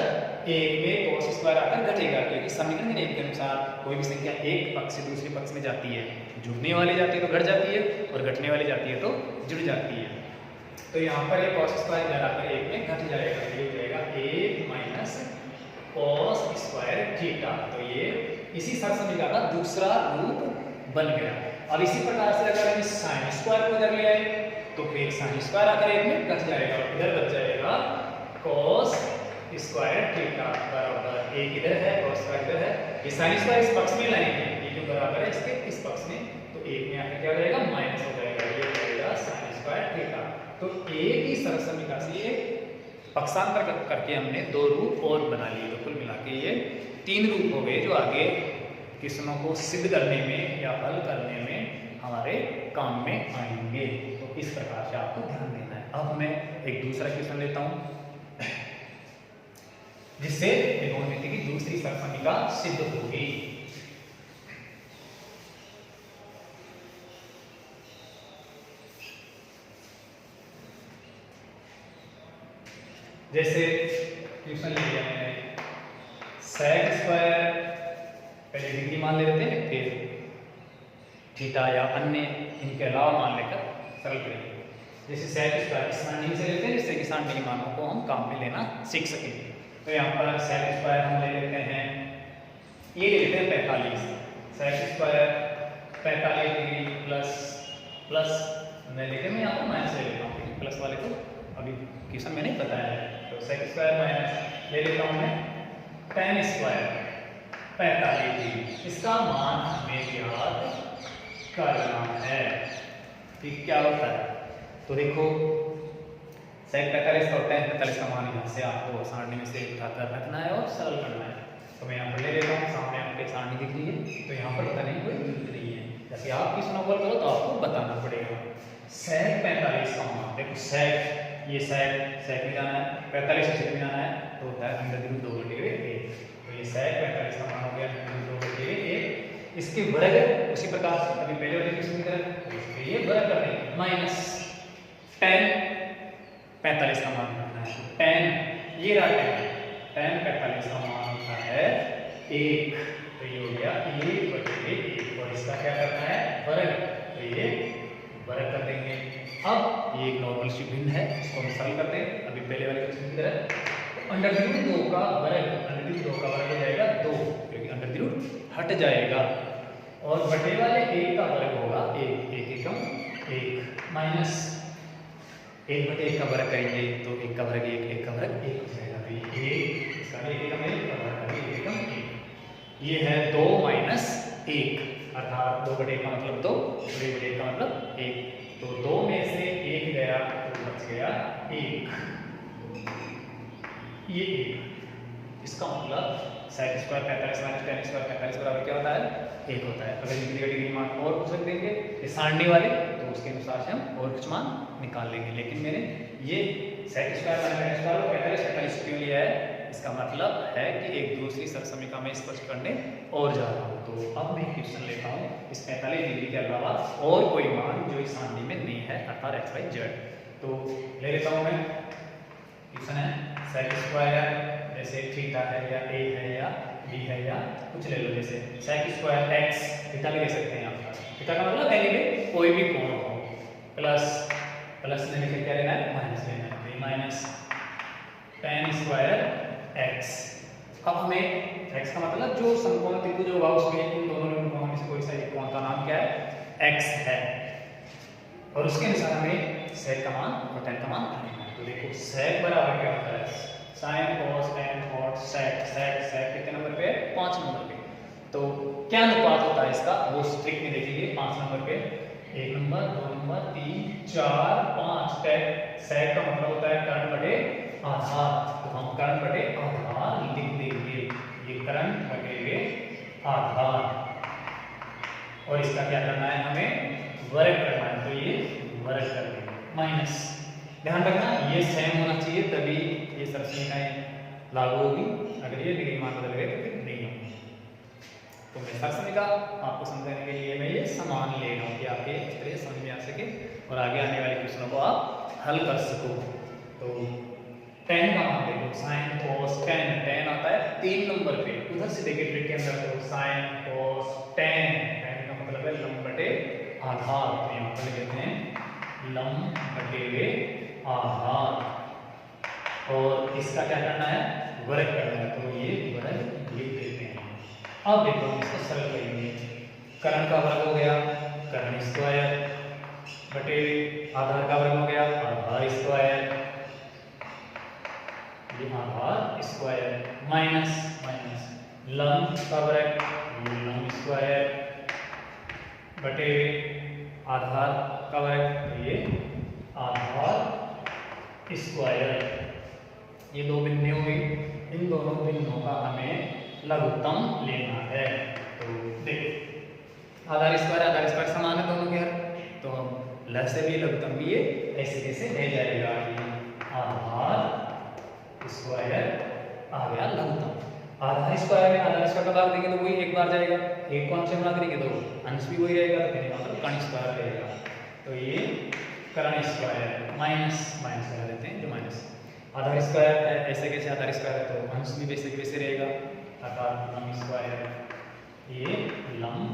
एक में कॉस स्क्वायर आकर घटेगा, क्योंकि समीकरण के नियम के अनुसार कोई भी संख्या एक पक्ष से दूसरे पक्ष में जाती है, जुड़ने वाली जाती है तो घट जाती है, और घटने वाली जाती है तो जुड़ जाती है। तो यहाँ पर ये कॉस स्क्वायर इधर आकर एक में घट जाएगा, ये हो जाएगा 1 माइनस कॉस स्क्वायर थीटा। तो ये इसी समीकरण का दूसरा रूप बन गया। अब इसी प्रकार से अगर हम साइन स्क्वायर को इधर ले आए तो फिर साइन स्क्वायर आकर एक में घट जाएगा, इधर बच जाएगा कॉस स्क्वायर थीटा बराबर एक इधर है, कॉस स्क्वायर इधर है। ये साइन स्क्वायर इस पक्ष में लाएंगे, ये जो बराबर है इसके इस पक्ष में, तो एक में आकर क्या हो जाएगा, माइनस हो जाएगा, ये हो जाएगा साइन स्क्वायर थीटा। तो एक ही समीकरण से ये पक्षांतर करके हमने 2 रूप और बना लिए, तो कुल मिला के ये 3 रूप हो गए जो आगे क्वेश्चनों को सिद्ध करने में या हल करने में हमारे काम में आएंगे। तो इस प्रकार से आपको ध्यान देना है। अब मैं एक दूसरा क्वेश्चन लेता हूं जिससे त्रिकोणमिति की दूसरी समीकरण सिद्ध होगी। जैसे क्वेश्चन ले लिया मैंने, सेक स्क्वायर पहले डिग्री मान ले लेते हैं, फिर थीटा या अन्य इनके अलावा मान लेकर सरल करेंगे। जैसे सेक स्क्वायर इस सारणी से लेते हैं, जिससे कि सारणी के मानों को हम काम में लेना सीख सकेंगे। तो यहाँ पर सेक स्क्वायर हम ले लेते हैं, ये ले लेते हैं 45। सेक स्क्वायर 45 डिग्री प्लस मैं लेके मैं यहाँ पर माइनस ले लेता हूँ, प्लस वाले को अभी क्वेश्चन मैंने बताया है। तो सेक स्क्वायर माइनस ले लेता हूँ मैं tan स्क्वायर 45 डिग्री, इसका मान हमें याद करना है कि क्या होता है। तो देखो सेक 45 और tan 45 का मान यहाँ से आपको सारणी में से उठाकर रखना है और सरल करना है। तो मैं यहाँ पर ले लेता हूँ, सामने आपके सारणी दिख रही है, तो यहाँ पर बताने की कोई जरूरत नहीं है। जैसे आप क्वेश्चन हल करो तो आपको बताना पड़ेगा। सेक 45 का मान देखो, सेक ये सेक में जाना है, 45 से में जाना है, तो होता है √2 बटे 1। तो ये सेक 45 का मान हो गया √2 बटे 1। इसके वर्ग उसी प्रकार से अभी पहले वाले क्वेश्चन की तरह ये वर्ग कर देंगे, माइनस tan 45 का मान रखना है। tan ये रहा tan 45 का मान होता है 1, तो ये हो गया 1 बटे 1, और इसका क्या करना है, वर्ग, तो ये वर्ग कर देंगे। अब ये एक नॉर्मल सी भिन्न है, इसको हम सरल करते हैं अभी पहले वाले क्वेश्चन की तरह। √2 का वर्ग, √2 का वर्ग हो जाएगा 2, क्योंकि √2 हट जाएगा, और बटे वाले 1 का वर्ग होगा 1, 1 एकम 1, माइनस 1 बटे 1 का वर्ग करेंगे तो 1 का वर्ग 1, 1 का वर्ग 1 हो जाएगा। तो ये 1 इसका भी 1 एकम 1 का वर्ग का भी 1 एकम 1, ये है 2 माइनस 1, अर्थात 2/1 का मतलब 2, 2/1 का मतलब 1। तो 2 में से 1 गया तो बच गया 1, ये 1। इसका मतलब sec square 45 minus tan square 45 बराबर क्या होता है? 1 होता है। अगर इनकी डिग्री मान और कुछ रख देंगे ये सारणी वाले, तो उसके अनुसार से हम और कुछ मान निकाल लेंगे। लेकिन मैंने ये sec square minus tan square को 45 क्यों लिया है? इसका मतलब है कि एक दूसरी सरसमीका में स्पष्ट करने और जा रहा हूँ। तो अब मैं क्वेश्चन लेता हूँ इस 45 डिग्री के अलावा और कोई मान जो इस सारणी में नहीं है, अर्थात x y z। तो ले लेता हूँ मैं, क्वेश्चन है sec स्क्वायर जैसे थीटा है या a है या b है या कुछ ले लो, जैसे sec स्क्वायर x थीटा भी ले सकते हैं आप। थीटा का मतलब एनीवे कोई भी कोण हो, प्लस लेने से क्या लेना है? माइनस लेना है। b minus tan square x। अब हमें x का मतलब जो समकोण त्रिभुज होगा उसमें इन दोनों कोणों में से कोई सा एक कोण का नाम क्या है? x है, और उसके अनुसार हमें sec का मान और tan का मान निकालना है। तो देखो sec बराबर क्या होता है? sin cos tan cot sec कितने नंबर पे? 5 नंबर पे। तो क्या अनुपात होता है इसका? वो ट्रिक में देखेंगे। 5 नंबर पे 1 नंबर 2 नंबर 3 4 5 sec का मतलब होता है कर्ण बटे आधार। तो हम कर्ण बटे आधार लिख देंगे, ये कर्ण बटे आधार, और इसका क्या करना है? हमें वर्ग करना है। तो ये वर्ग कर देंगे। माइनस, ध्यान रखना ये सेम होना चाहिए तभी ये सरसमीकाएं लागू होगी। अगर ये डिग्री मान बदल गए तो फिर नहीं होगी। तो मैं सरसमीका आपको समझाने के लिए मैं ये समान ले रहा हूँ कि आपके इस तरह समझ में आ सके और आगे आने वाले क्वेश्चनों को आप हल कर सको। तो tan का मान देखो, sin cos tan आता है 3 नंबर पे, उधर से देखिए ट्रिक के अंदर। तो sin cos tan का मतलब है लंब बटे आधार। तो यहाँ पर लिखते हैं लंब बटे आधार, और इसका क्या करना है? वर्ग करना है। तो ये वर्ग लिख देते हैं। अब देखो हम इसको सरल करेंगे। कर्ण का वर्ग हो गया कर्ण स्क्वायर बटे आधार का वर्ग हो गया आधार स्क्वायर, ये आधार स्क्वायर, माइनस लंब का वर्ग लंब स्क्वायर बटे आधार का वर्ग, ये आधार स्क्वायर। ये दो बिंदु हुई, इन दोनों बिंदुओं का हमें लघुत्तम लेना है। तो देखो आधार स्क्वायर समान है दोनों के, तो हम लघु से भी लघुत्तम भी ये ऐसे कैसे ले जाएगा? आधार स्क्वायर आ गया लघुत्तम। आधार स्क्वायर में आधार स्क्वायर का भाग देंगे तो वही एक बार जाएगा, एक को अंश में बना करेंगे तो अंश भी वही रहेगा, तो कहने का मतलब कर्ण स्क्वायर रहेगा। तो ये कर्ण स्क्वायर माइनस लगा देते हैं जो माइनस। आधार स्क्वायर है ऐसे कैसे आधार स्क्वायर है तो अंश भी वैसे वैसे रहेगा, अर्थात लंब स्क्वायर, ये लंब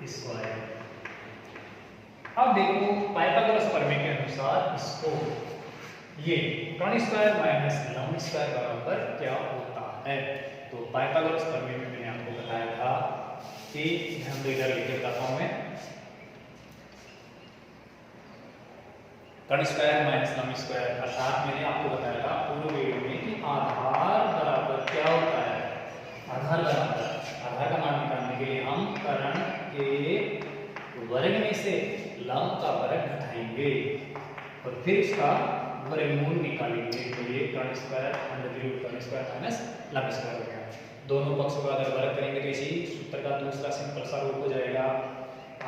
स्क्वायर। अब देखो पाइथागोरस प्रमेय के अनुसार इसको ये कर्ण स्क्वायर माइनस लंब स्क्वायर बराबर क्या होता है? तो पाइथागोरस प्रमेय में मैंने आपको बताया था कि हम तो इधर लिख देता हूं मैं, कर्ण स्क्वायर माइनस लंब स्क्वायर, अर्थात मैंने आपको बताया था पूर्व वीडियो में कि आधार बराबर क्या होता है? आधार का मान निकालने के लिए हम कर्ण के वर्ग में से लंब का वर्ग घटाएंगे और फिर इसका वर्गमूल निकालेंगे। तो ये कर्ण स्क्वायर कर्ण स्क्वायर माइनस लंब स्क्वायर हो गया। दोनों पक्षों का अगर वर्ग करेंगे तो इसी सूत्र का दूसरा सिंपल सा रूप हो जाएगा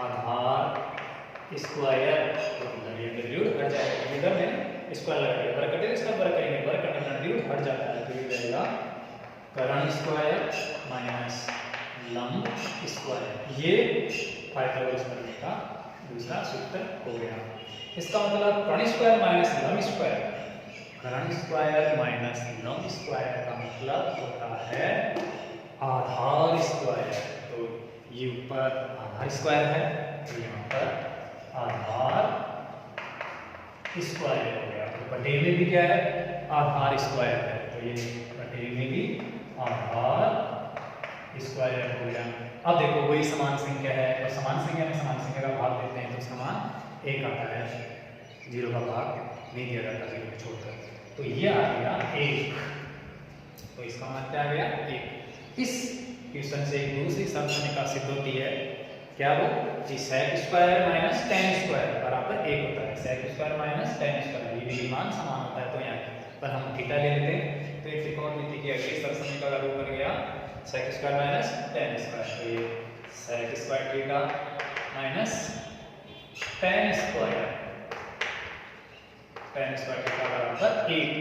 आधार स्क्वायर, हट जाएगा। इधर में स्क्वायर लगाएंगे, वर्ग कटेगा इसका वर्ग करेंगे, वर्ग करने का ड्यूट हट जाता है, तो ये रहेगा कर्ण स्क्वायर माइनस लंब स्क्वायर। ये पाइथागोरस प्रमेय का दूसरा सूत्र हो गया। इसका मतलब कर्ण स्क्वायर माइनस लंब स्क्वायर, कर्ण स्क्वायर माइनस लंब स्क्वायर का मतलब होता है आधार स्क्वायर। तो ये ऊपर आधार स्क्वायर है, तो यहाँ पर आधार स्क्वायर हो गया। तो बटे में भी क्या है? आधार स्क्वायर है, तो ये बटे में भी आधार स्क्वायर हो गया। अब देखो वही समान संख्या है और समान संख्या में समान संख्या का भाग देते हैं तो समान एक आता है, जीरो का भाग नहीं दिया जाता जीरो को छोड़कर, तो ये आ गया एक। तो इसका मान क्या आ गया? एक। इस क्वेश्चन से एक दूसरी शर्त समीकरण सिद्ध होती है। क्या वो कि sec square minus tan square बराबर 1 होता है। sec square minus tan square ये मान समान होता है, तो यहाँ पर हम थीटा ले लेते हैं, तो ये त्रिकोणमिति की अगली शर्त समीकरण का रूप बन गया sec square minus tan square. तो ये sec square theta minus tan square theta बराबर 1।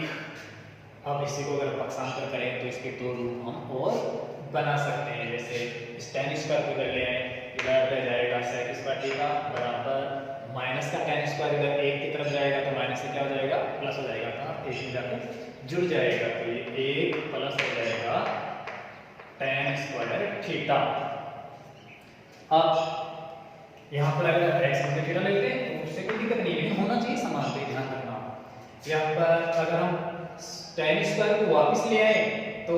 अब इसी को अगर पक्षांतर करें तो इसके दो रूप हम और बना सकते हैं। जैसे इस tan स्क्वायर को इधर ले आए, इधर रह जाएगा sec स्क्वायर थीटा बराबर माइनस का tan स्क्वायर इधर 1 की तरफ जाएगा तो माइनस से क्या हो जाएगा, प्लस हो जाएगा, तो 1 में जाकर जुड़ जाएगा, तो ये 1 प्लस हो जाएगा tan स्क्वायर थीटा। अब यहाँ पर अगर x में थीटा लेते हैं तो उससे कोई दिक्कत नहीं है, लेकिन होना चाहिए समान, पे ध्यान रखना। यहाँ पर अगर हम tan स्क्वायर को वापस ले आए तो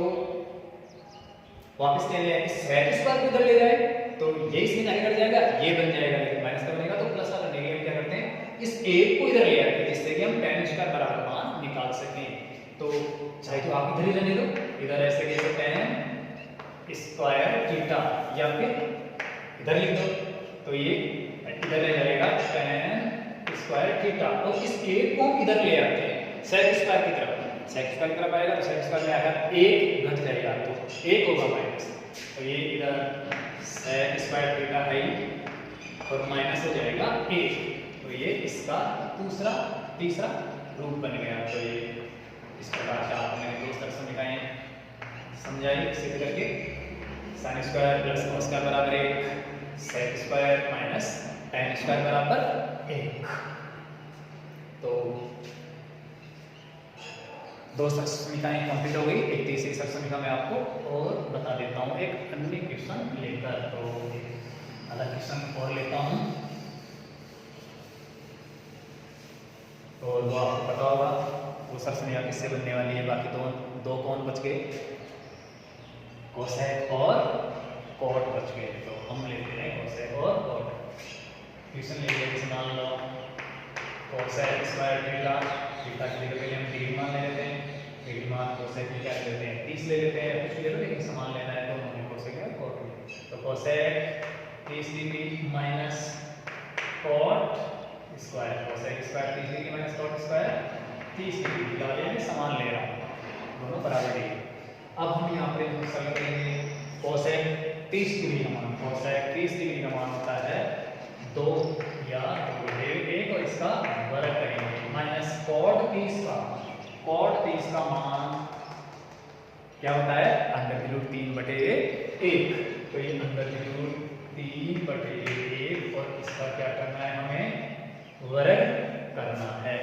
sec स्क्वायर को इधर ले जाए तो ये इसमें आगे कट जाएगा, ये बन जाएगा, लेकिन माइनस का बनेगा तो प्लस का करने के लिए क्या करते हैं, इस 1 को इधर ले आते हैं जिससे कि हम tan स्क्वायर बराबर मान निकाल सकें। तो चाहे तो आप इधर ही रहने दो, इधर ऐसे कैसे tan स्क्वायर थीटा, या फिर इधर लिख दो तो ये इधर ले जाएगा tan स्क्वायर थीटा। तो इस 1 को हम इधर ले आते हैं sec स्क्वायर की तरफ, sec स्क्वायर की तरफ आएगा तो sec स्क्वायर में आकर 1 घट जाएगा तो 1 होगा माइनस, तो ये इधर sec स्क्वायर थीटा है और माइनस हो जाएगा 1, तो ये इसका तीसरा रूप बन गया। तो ये इस प्रकार से आपने दो शर्त समीकरण समझाई सिद्ध करके, sin square plus cos square बराबर 1, sec square minus tan square बराबर 1। तो दो शर्त समीकरण कंप्लीट हो गई। एक तीसरी शर्त समीकरण मैं आपको और बता देता हूँ एक अन्य क्वेश्चन लेकर, तो अलग क्वेश्चन और लेता हूँ और वो आपको पता होगा वो शर्त समीकरण किससे बनने वाली है। बाकी दो कौन बच गए, कोसेक और कॉट बच गए, तो हम लेते हैं कोसेक और कॉट। क्वेश्चन ले लेते हैं, मान लो कोसेक स्क्वायर थीटा की जगह पहले हम डिग्री मान ले लेते हैं, डिग्री मान कोसेक की क्या लेते हैं 30 ले लेते हैं, कुछ ले लो लेकिन समान लेना है तो हमने कोसेक है कॉट ले, तो cosec 30 degree minus cot square, cosec square 30 degree minus cot square 30 degree का लेने समान ले रहा हूँ, दोनों बराबर डिग्री। अब हम यहाँ पर सरल करेंगे, कोसेक 30 डिग्री का मान, कोसेक 30 डिग्री का मान होता है 2 या 1 और इसका वर्ग करेंगे माइनस कॉट 30 का मान क्या होता है, अंडर रूट 3/1, तो ये अंडर रूट 3/1 और इसका क्या करना है, हमें वर्ग करना है।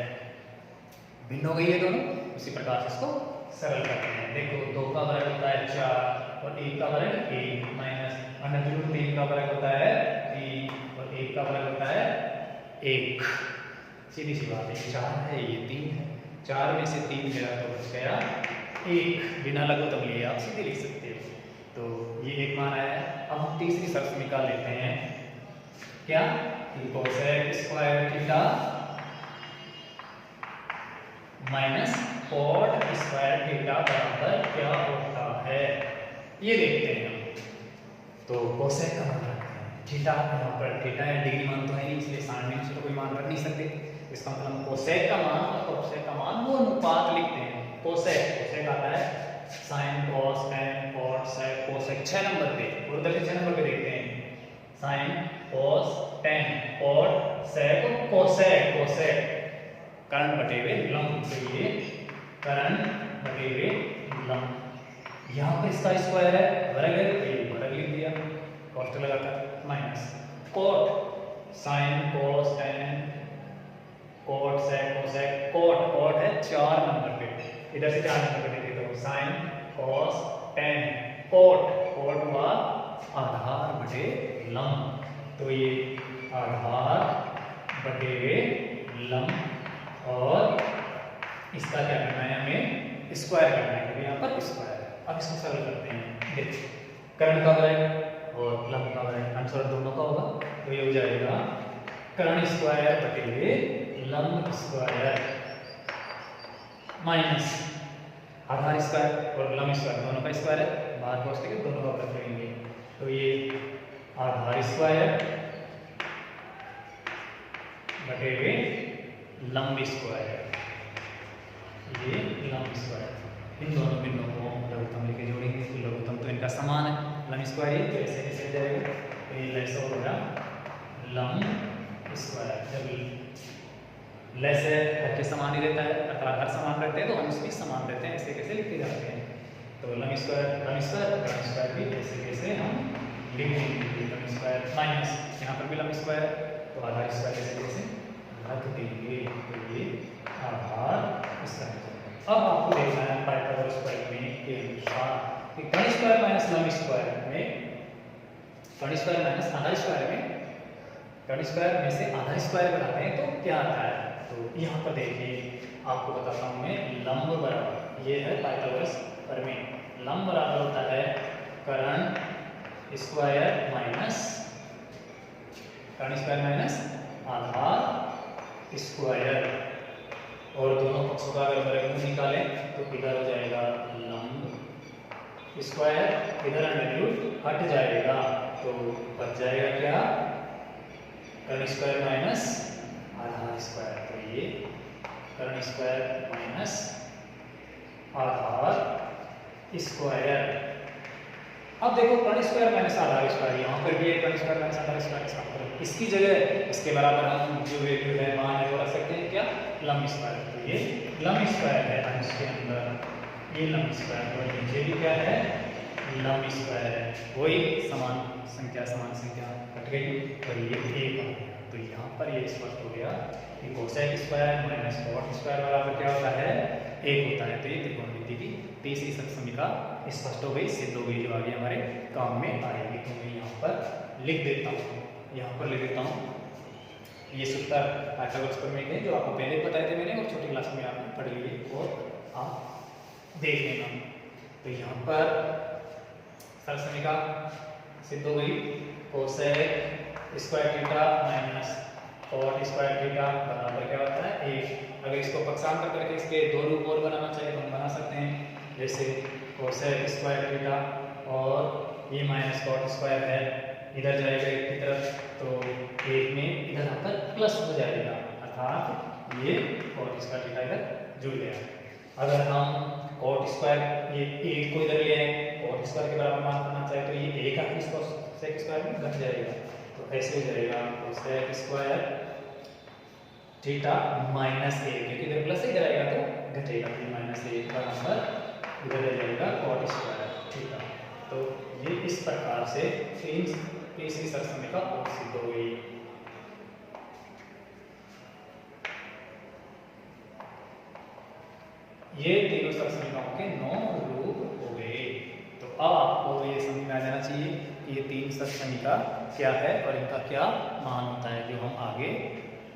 भिन्न हो गई है दोनों, उसी प्रकार से इसको सरल करते हैं। देखो 2 का वर्ग होता है 4 और 1 का वर्ग 1 माइनस अंडर रूट 3 का वर्ग होता है 3 और 1 का वर्ग होता है 1। सीधी सी बात है, 4 है ये 3 है, 4 में से 3 गया तो बच गया 1, बिना लघुत्तम लिए आप सीधे लिख सकते हो। तो ये एक मान आया। अब हम तीसरी शर्त निकाल लेते हैं, क्या, cosec square theta minus cot square theta बराबर क्या होता है, ये देखते हैं हम। तो कोसेक का मान रखते हैं, थीटा यहाँ पर थीटा है, डिग्री मान तो है नहीं इसलिए साइन से तो कोई मान रख नहीं सकते, इसका मतलब कोसेक का मान और कोसेक का मान वो अनुपात लिखते हैं। कोसेक आता है sine cos tan cot sec cosec 6 number पे, और उधर से 6 नंबर पे देखते हैं sine cos tan cot sec cosec कर्ण बटे हुए लंब, तो ये कर्ण बटे हुए लंब। यहाँ पे इसका स्क्वायर है, वर्ग है, तो ये वर्ग लिख दिया, कॉस्ट लगाकर minus cot sine cos tan cot sec cosec, cot है 4 नंबर पे, इधर से 4 नंबर पे देते तो साइन कॉस टैन कॉट हुआ आधार बटे लंब, तो ये आधार बटे लंब और इसका क्या करना है, हमें स्क्वायर करना है, तो यहाँ पर स्क्वायर है। अब इसको सरल करते हैं, देखिए कर्ण का वर्ग और लंब का वर्ग आंसर दोनों का होगा, तो ये हो जाएगा कर्ण स्क्वायर बटे लंब स्क्वायर माइनस आधार स्क्वायर और लंब स्क्वायर दोनों का स्क्वायर है आधार cos थीटा दोनों का वर्ग करेंगे तो ये आधार स्क्वायर बटेगे लंब स्क्वायर, ये लंब स्क्वायर। इन दोनों बिंदुओं को लघुत्तम लेके जोड़ेंगे तो लघुत्तम तो इनका समान है, लंब स्क्वायर ही तो ऐसे कैसे जाएगा तो ये ऐसा होगा लंब स्क्वायर। जब लेस है हर के समान ही रहता है, अर्थात हर समान रहते हैं तो हम इसमें समान रहते हैं, ऐसे कैसे लिखते जाते हैं तो लंब स्क्वायर भी ऐसे कैसे हम लिख देंगे लंब स्क्वायर माइनस यहाँ पर भी लंब स्क्वायर तो आधार स्क्वायर कैसे कैसे रख देंगे तो ये आधार स्क्वायर। अब आपको देखना है पाइथागोरस प्रमेय के अनुसार कि कर्ण स्क्वायर माइनस लंब स्क्वायर में कर्ण स्क्वायर माइनस आधा स्क्वायर में कर्ण स्क्वायर में से आधा स्क्वायर बनाते हैं तो क्या आता है तो यहाँ पर देखिए आपको बताता हूँ मैं लंब बराबर ये है पाइथागोरस प्रमेय, लंब बराबर होता है कर्ण स्क्वायर माइनस आधार स्क्वायर और दोनों पक्षों का अगर वर्गमूल निकालें तो इधर हो जाएगा लंब स्क्वायर, इधर अंडररूट हट जाएगा तो बच जाएगा क्या कर्ण स्क्वायर माइनस आधार स्क्वायर। तो ये कर्ण स्क्वायर माइनस आधार स्क्वायर। अब देखो कर्ण स्क्वायर माइनस आधार स्क्वायर यहाँ पर भी है कर्ण स्क्वायर माइनस आधार स्क्वायर, इसकी जगह इसके बराबर हम जो वैल्यू है मान है वो रख सकते हैं क्या लंब स्क्वायर। तो ये लंब स्क्वायर है अंश के अंदर ये लंब स्क्वायर और नीचे भी क्या है लंब स्क्वायर है, वही समान संख्या कट गई और ये एक आ गया। तो यहाँ पर ये स्पष्ट हो गया कि cosec square minus cot square बराबर क्या होता है एक होता है। तो ये त्रिकोणमिति की तीसरी समीकरण स्पष्ट हो गई, सिद्ध हो गई, जो आगे हमारे काम में आएगी। तो मैं यहाँ पर लिख देता हूँ ये सूत्र पाइथागोरस प्रमेय के जो आपको पहले बताए थे मैंने और छोटी क्लास में आपने पढ़ लिए और आप देख लेना। तो यहाँ पर सरल समीकरण सिद्ध हो गई, cosec square theta minus cot square theta बराबर क्या होता है एक। अगर इसको पक्षांतर करके इसके दो रूप और बनाना चाहिए तो हम बना सकते हैं, जैसे कोसेक स्क्वायर थीटा और ये माइनस कॉट स्क्वायर है इधर जाएगा एक की तरफ तो एक में इधर आकर प्लस हो जाएगा, अर्थात ये कॉट स्क्वायर थीटा इधर जुड़ गया। अगर हम कॉट स्क्वायर ये एक को इधर ले आए कॉट स्क्वायर के बराबर मान करना चाहे तो ये एक आकर इसको सेक स्क्वायर में घट जाएगा तो ऐसे हो जाएगा कोसेक स्क्वायर थीटा माइनस एक, क्योंकि इधर प्लस इधर आएगा तो घटेगा, तो माइनस एक बराबर इधर आ जाएगा कॉट स्क्वायर थीटा। तो ये इस प्रकार से तीसरी सरल समीकरण और सिद्ध हो गई। ये तीनों सरल समीकरणों के 9 रूप हो गए। तो अब आपको ये समझ में आ जाना चाहिए कि ये तीन सरल समीकरण क्या है और इनका क्या मान होता है जो हम आगे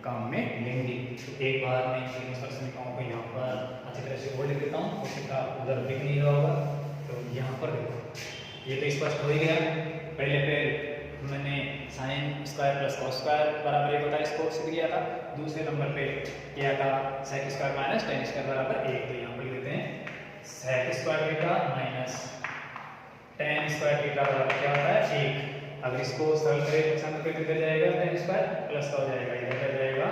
काम में लेंगे। तो एक बार मैं तीनों सरल समीकरणों को यहाँ पर अच्छी तरह से बोल देता हूँ, हो सकता है उधर दिख नहीं रहा होगा। तो यहाँ पर देखो ये तो स्पष्ट हो ही गया, पहले मैंने sine square plus cos square बराबर एक होता है इसको सिद्ध किया था। दूसरे नंबर पे क्या था sec square minus tan square बराबर एक। तो यहाँ पर लिख देते हैं sec square theta minus tan square theta बराबर क्या होता है एक। अगर इसको सरल करें पक्षांतर करके इधर जाएगा टेन स्क्वायर प्लस का हो जाएगा इधर जाएगा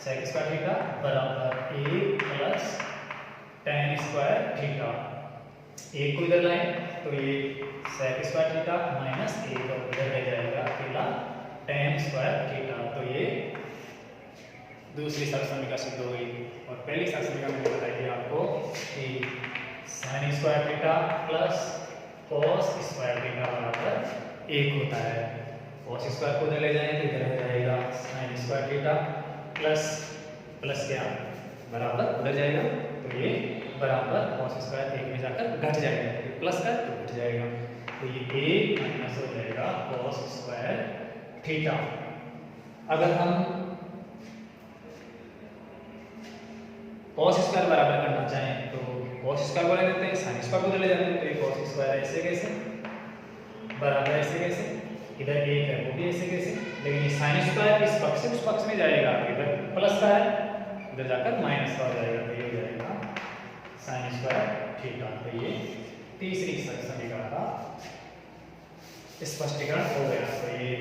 सेक स्क्वायर थीटा बराबर एक प्लस टेन स्क्वायर थीटा। एक को इधर लाएं तो ये सेक स्क्वायर थीटा माइनस एक और इधर रह जाएगा अकेला टेन स्क्वायर थीटा। तो ये दूसरी सरल समीकरण सिद्ध हो गई। और पहली सरल समीकरण मैंने बताई थी आपको कि sine square theta plus cos square theta बराबर एक होता है। कॉस स्क्वायर को इधर ले जाएं तो इधर रह जाएगा साइन स्क्वायर थीटा प्लस क्या बराबर उधर जाएगा तो ये बराबर कॉस स्क्वायर एक में जाकर घट जाएगा, प्लस का तो घट जाएगा तो ये एक माइनस हो जाएगा कॉस स्क्वायर थीटा। अगर हम कॉस स्क्वायर बराबर करना चाहें तो कॉस स्क्वायर को ले लेते हैं, साइन स्क्वायर को ले जाते हैं तो ये कॉस स्क्वायर ऐसे कैसे बराबर ऐसे कैसे, इधर एक है वो भी ऐसे कैसे, लेकिन ये साइन स्क्वायर इस पक्ष से उस पक्ष में जाएगा, इधर प्लस का है इधर जाकर माइनस का हो जाएगा तो ये हो जाएगा साइन स्क्वायर थीटा। तो ये तीसरी समीकरण का स्पष्टीकरण हो गया। तो ये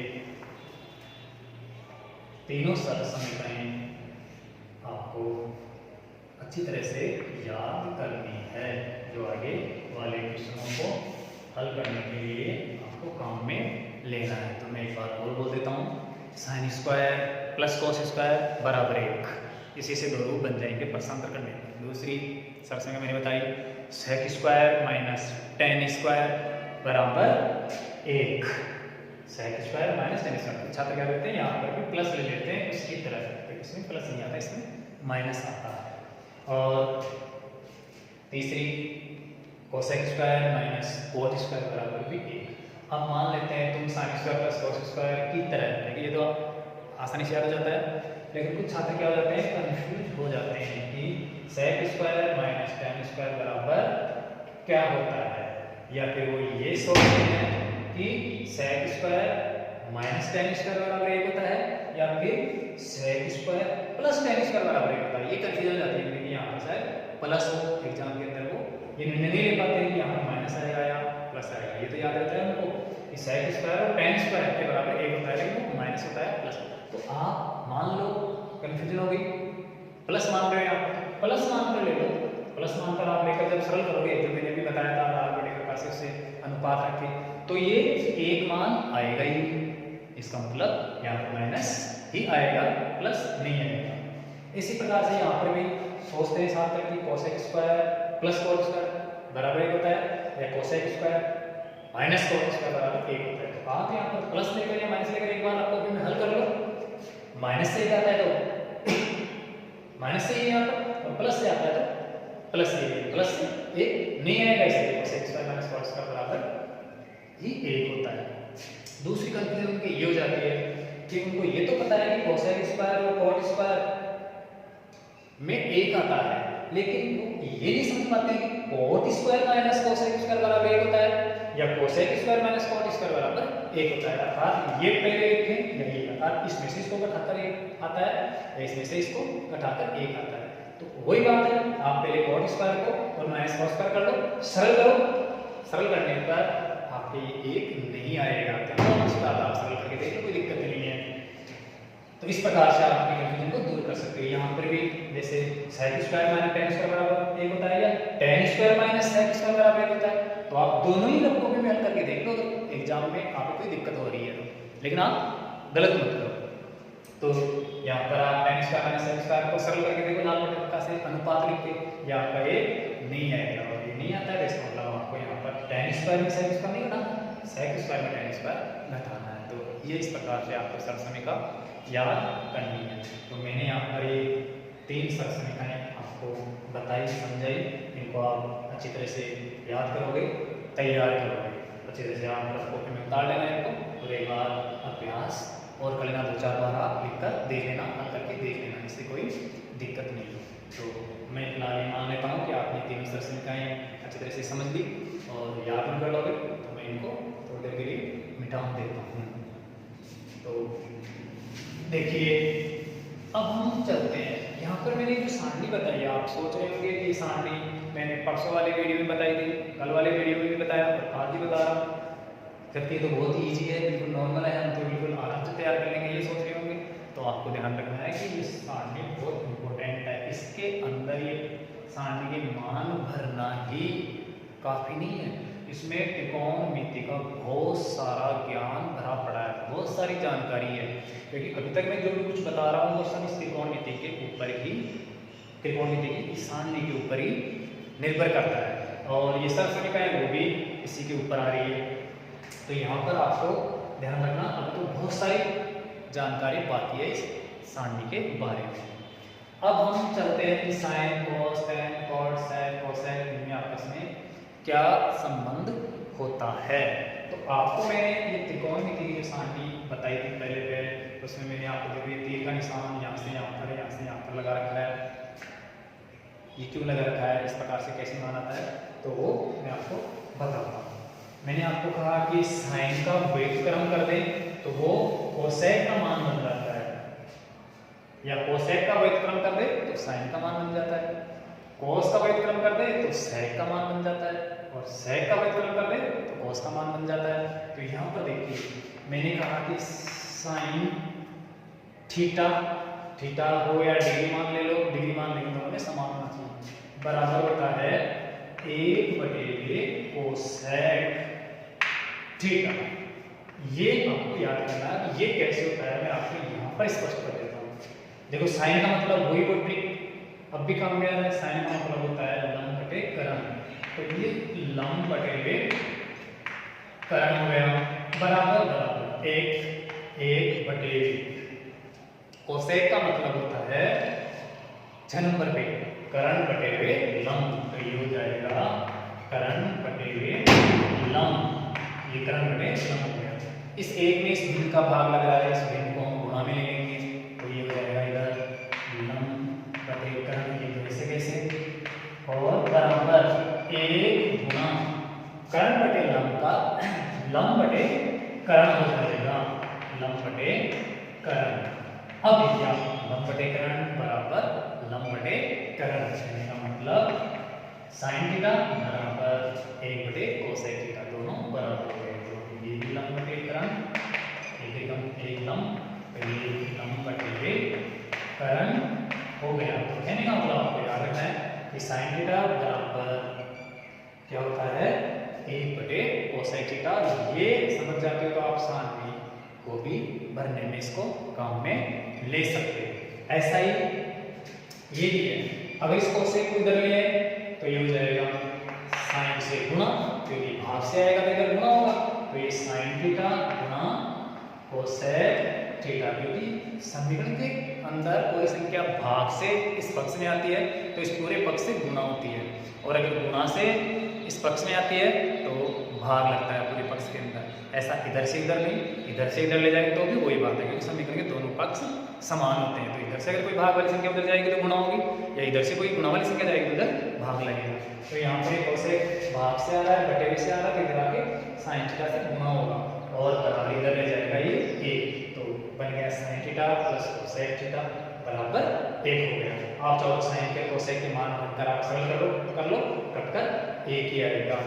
तीनों सरल समीकरणें आपको अच्छी तरह से याद करनी है, जो आगे वाले क्वेश्चनों को हल करने के लिए आपको काम में लेना है। तो मैं एक बार और बोल देता हूँ, sine square plus cos square बराबर 1, इसी से दो रूप बन जाएंगे प्रश्नांतर करने में। दूसरी सरसंख्या मैंने बताई, sec square minus tan square बराबर 1, sec square minus tan square. छात्र क्या करते हैं, यहाँ पर भी प्लस ले लेते हैं इसकी तरफ, तो इसमें प्लस नहीं आता, इसमें माइनस आता है। और तीसरी cosec square minus cot square बराबर भी 1। अब मान लेते हैं तुम sine square plus cos square की तरह, ये तो आसानी से याद हो जाता है, लेकिन कुछ छात्र क्या हो जाते हैं, कंफ्यूज हो जाते हैं कि sec square minus tan square बराबर क्या होता है, या फिर वो ये सोचते हैं कि sec square minus tan square बराबर 1 होता है, या फिर sec square plus tan square बराबर 1 होता है। ये कंफ्यूजन हो जाती है, क्योंकि यहाँ पर शायद प्लस हो एग्जाम के अंदर, वो ये निर्णय नहीं ले पाते हैं कि यहाँ पर माइनस आएगा या प्लस आएगा। ये तो याद रहता है उनको कि सेक स्क्वायर और टेन स्क्वायर के बराबर 1 होता है, लेकिन वो माइनस होता है प्लस। तो आप मान लो कंफ्यूजन हो गई, प्लस मान रहे हो, यहाँ प्लस मान कर ले लो, प्लस मान कर आप लेकर जब सरल करोगे, जो मैंने भी बताया था आर्बिट्रेटर का से अनुपात रखे, तो ये एक मान आएगा ही, इसका मतलब यहाँ पर माइनस ही आएगा, प्लस नहीं आएगा। इसी प्रकार से यहाँ पर भी सोचते हैं छात्र कि cosec square plus coat square बराबर 1 होता है, या cosec square minus cot square बराबर 1 होता है। तो आप यहाँ पर प्लस लेकर या माइनस लेकर एक बार आपको भी हल कर लो, माइनस से ही आता है तो माइनस से ही यहाँ पर, और प्लस से आता है तो प्लस से, प्लस से 1 नहीं आएगा, इसलिए cosec square minus cot square बराबर ही 1 होता है। दूसरी कंफ्यूजन उनकी ये हो जाती है कि उनको ये तो पता है कि कोसेक स्क्वायर और कोट स्क्वायर में 1 आता है, लेकिन वो ये नहीं समझ पाते कि coat square minus cosec square बराबर 1 होता है, या cosec square minus cot square बराबर 1 होता है। अर्थात ये पहले लिखें या ये, अर्थात इसमें से इसको घटाकर 1 आता है, या इसमें से इसको घटाकर 1 आता है। तो वही बात है, आप पहले कोट स्क्वायर को और माइनस कोट स्क्वायर कर लो, सरल करो, सरल करने पर आपके 1 नहीं आएगा, आप सरल करके देखो, कोई दिक्कत नहीं है। तो इस प्रकार से आप अपनी कंफ्यूजन को दूर कर सकते हो। यहाँ पर भी जैसे sec square minus tan square बराबर 1 होता है, या tan square minus sec square बराबर 1 होता है, तो आप दोनों ही रखो भी हल करके देख लो, तो एग्जाम में आपको कोई दिक्कत हो रही है तो, लेकिन आप गलत मत करो। तो यहाँ पर आप tan square minus sec square को सरल करके देखो, लाल बटे से अनुपात लिख के, या आपका 1 नहीं आएगा, और ये नहीं आता है, इसका मतलब आपको यहाँ पर टेन स्क्वायर में सेक स्क्वायर नहीं घटाना, सेक स्क्वायर में टेन स्क्वायर घटाना है। तो ये इस प्रकार से आपको सरल समीकरण याद करनी है। तो मैंने यहाँ पर ये 3 सरल समीकरणें आपको बताई, समझाई, इनको आप अच्छी तरह से याद करोगे, तैयार करोगे, अच्छी तरह से आप कॉपी में उतार लेना इनको, और एक बार अभ्यास और कर लेना, 2-4 बार आप लिखकर देख लेना, हल करके देख लेना, इससे कोई दिक्कत नहीं है। तो मैं फिलहाल ये मान लेता हूँ कि आपने 3 सरल समीकरणें अच्छी तरह से समझ ली और याद भी कर लोगे, तो मैं इनको थोड़ी देर के लिए मिटा देता हूँ। तो देखिए, अब हम चलते हैं, यहाँ पर मैंने जो सारणी बताई, आप सोच रहे होंगे कि सारणी मैंने परसों वाले वीडियो में बताई थी, कल वाले वीडियो में भी बताया, और आज भी बता रहा हूँ, जबकि ये तो बहुत ही ईजी है, बिल्कुल नॉर्मल है, हम तो बिल्कुल आराम से तैयार कर लेंगे, ये सोच रहे होंगे। तो आपको ध्यान रखना है कि ये सारणी बहुत इंपॉर्टेंट है, इसके अंदर ये सारणी के मान भरना ही काफ़ी नहीं है, इसमें त्रिकोणमिति का बहुत सारा ज्ञान भरा पड़ा है, बहुत सारी जानकारी है, क्योंकि अभी तक मैं जो भी कुछ बता रहा हूँ वो सब इस त्रिकोणमिति के ऊपर ही, त्रिकोणमिति की सारणी के ऊपर ही निर्भर करता है, और ये सरल समीकरण वो भी इसी के ऊपर आ रही है। तो यहाँ पर आपको ध्यान रखना, अब तो बहुत सारी जानकारी बाकी है इस सारणी के बारे में। अब हम चलते हैं कि sign, cos, ten, cot, sec, cosec, इनमें आपस में क्या संबंध होता है। तो आपको मैंने ये त्रिकोणमिति की सारणी बताई थी पहले, उसमें मैंने आपको देखो ये तीर का निशान यहाँ से यहाँ पर, यहाँ से यहाँ पर लगा रखा है, ये क्यों लगा रखा है, इस प्रकार से कैसे मान आता है, तो वो मैं आपको बताता हूँ। मैंने आपको कहा कि साइन का व्युत्क्रम कर दें तो वो कोसेक का मान बन जाता है, या कोसेक का व्युत्क्रम कर दे तो साइन का मान बन जाता है, कोस का व्युत्क्रम कर दे तो सेक का मान बन जाता है, और सेक का व्युत्क्रम कर ले तो कॉस का मान बन जाता है। तो यहाँ पर देखिए मैंने कहा कि साइन थीटा, थीटा हो या डिग्री मान ले लो, डिग्री मान लेंगे दोनों में समान होना चाहिए, बराबर होता है 1 कोसेक थीटा। ये आपको याद करना है कि ये कैसे होता है, मैं आपको यहाँ पर स्पष्ट कर देता हूँ। देखो साइन का मतलब वही वोल्टेज अब भी काम में आ रहा है, साइन का मतलब होता है लंब बटे करण, तो ये लंब बटे करण हो गया, बराबर बराबर 1 बटे कोसेक का मतलब होता है 6 नंबर पे करण बटे हुए लंब, तो ये हो जाएगा करण बटे हुए लंब, ये करण बटे लंब हो गया। इस एक में इस भिन्न का भाग लग रहा है, इस भिन्न को हम गुणा में ले लेंगे, तो ये हो जाएगा इधर लंब बटे करण, ये तो ऐसे कैसे, और बराबर 1 गुणा करण बटे लंब का लंब बटे करण हो जाएगा, लंब बटे करण। अब क्या लंब बटे करण बराबर लंब बटे करण, कहने का मतलब साइन थीटा बराबर 1 बटे कोसेक थीटा, दोनों बराबर हो गए। तो ये भी लंब बटे करण, एक लंब, तो ये लंब बटे करण हो गया। तो कहने का मतलब आपको याद रखना है कि साइन थीटा बराबर क्या होता है 1 बटे कोसेक थीटा। ये समझ जाते हो तो आप सारणी को भी भरने में इसको काम में ले सकते हो। ऐसा ही ये भी है, अगर इस कोसेक को इधर ले आए तो ये हो जाएगा साइन से गुणा, क्योंकि भाग से आएगा तो इधर गुणा होगा, तो ये साइन थीटा गुणा कोसेक थीटा, क्योंकि समीकरण के अंदर कोई संख्या भाग से इस पक्ष में आती है तो इस पूरे पक्ष से गुणा होती है, और अगर गुणा से इस पक्ष में आती है तो भाग लगता है पूरे पक्ष के अंदर। ऐसा इधर से इधर नहीं, इधर से इधर ले जाएंगे तो भी वही बात है, क्योंकि समीकरण के दोनों पक्ष समान होते हैं। तो इधर से अगर कोई भाग वाली संख्या उधर जाएगी तो गुणा होगी, या इधर से कोई गुणा वाली संख्या जाएगी तो उधर भाग लगेगा। तो यहाँ पर कोसेक भाग से आ रहा है, बटे से आ रहा है, तो इधर आके साइन थीटा से गुणा होगा, और बराबर इधर ले जाएगा ये 1, तो बन गया sine theta plus cosec theta बराबर 1 हो गया। आप चाहो साइन के कोसेक के मान भरकर आप सरल कर लो, कटकर 1 ही आएगा।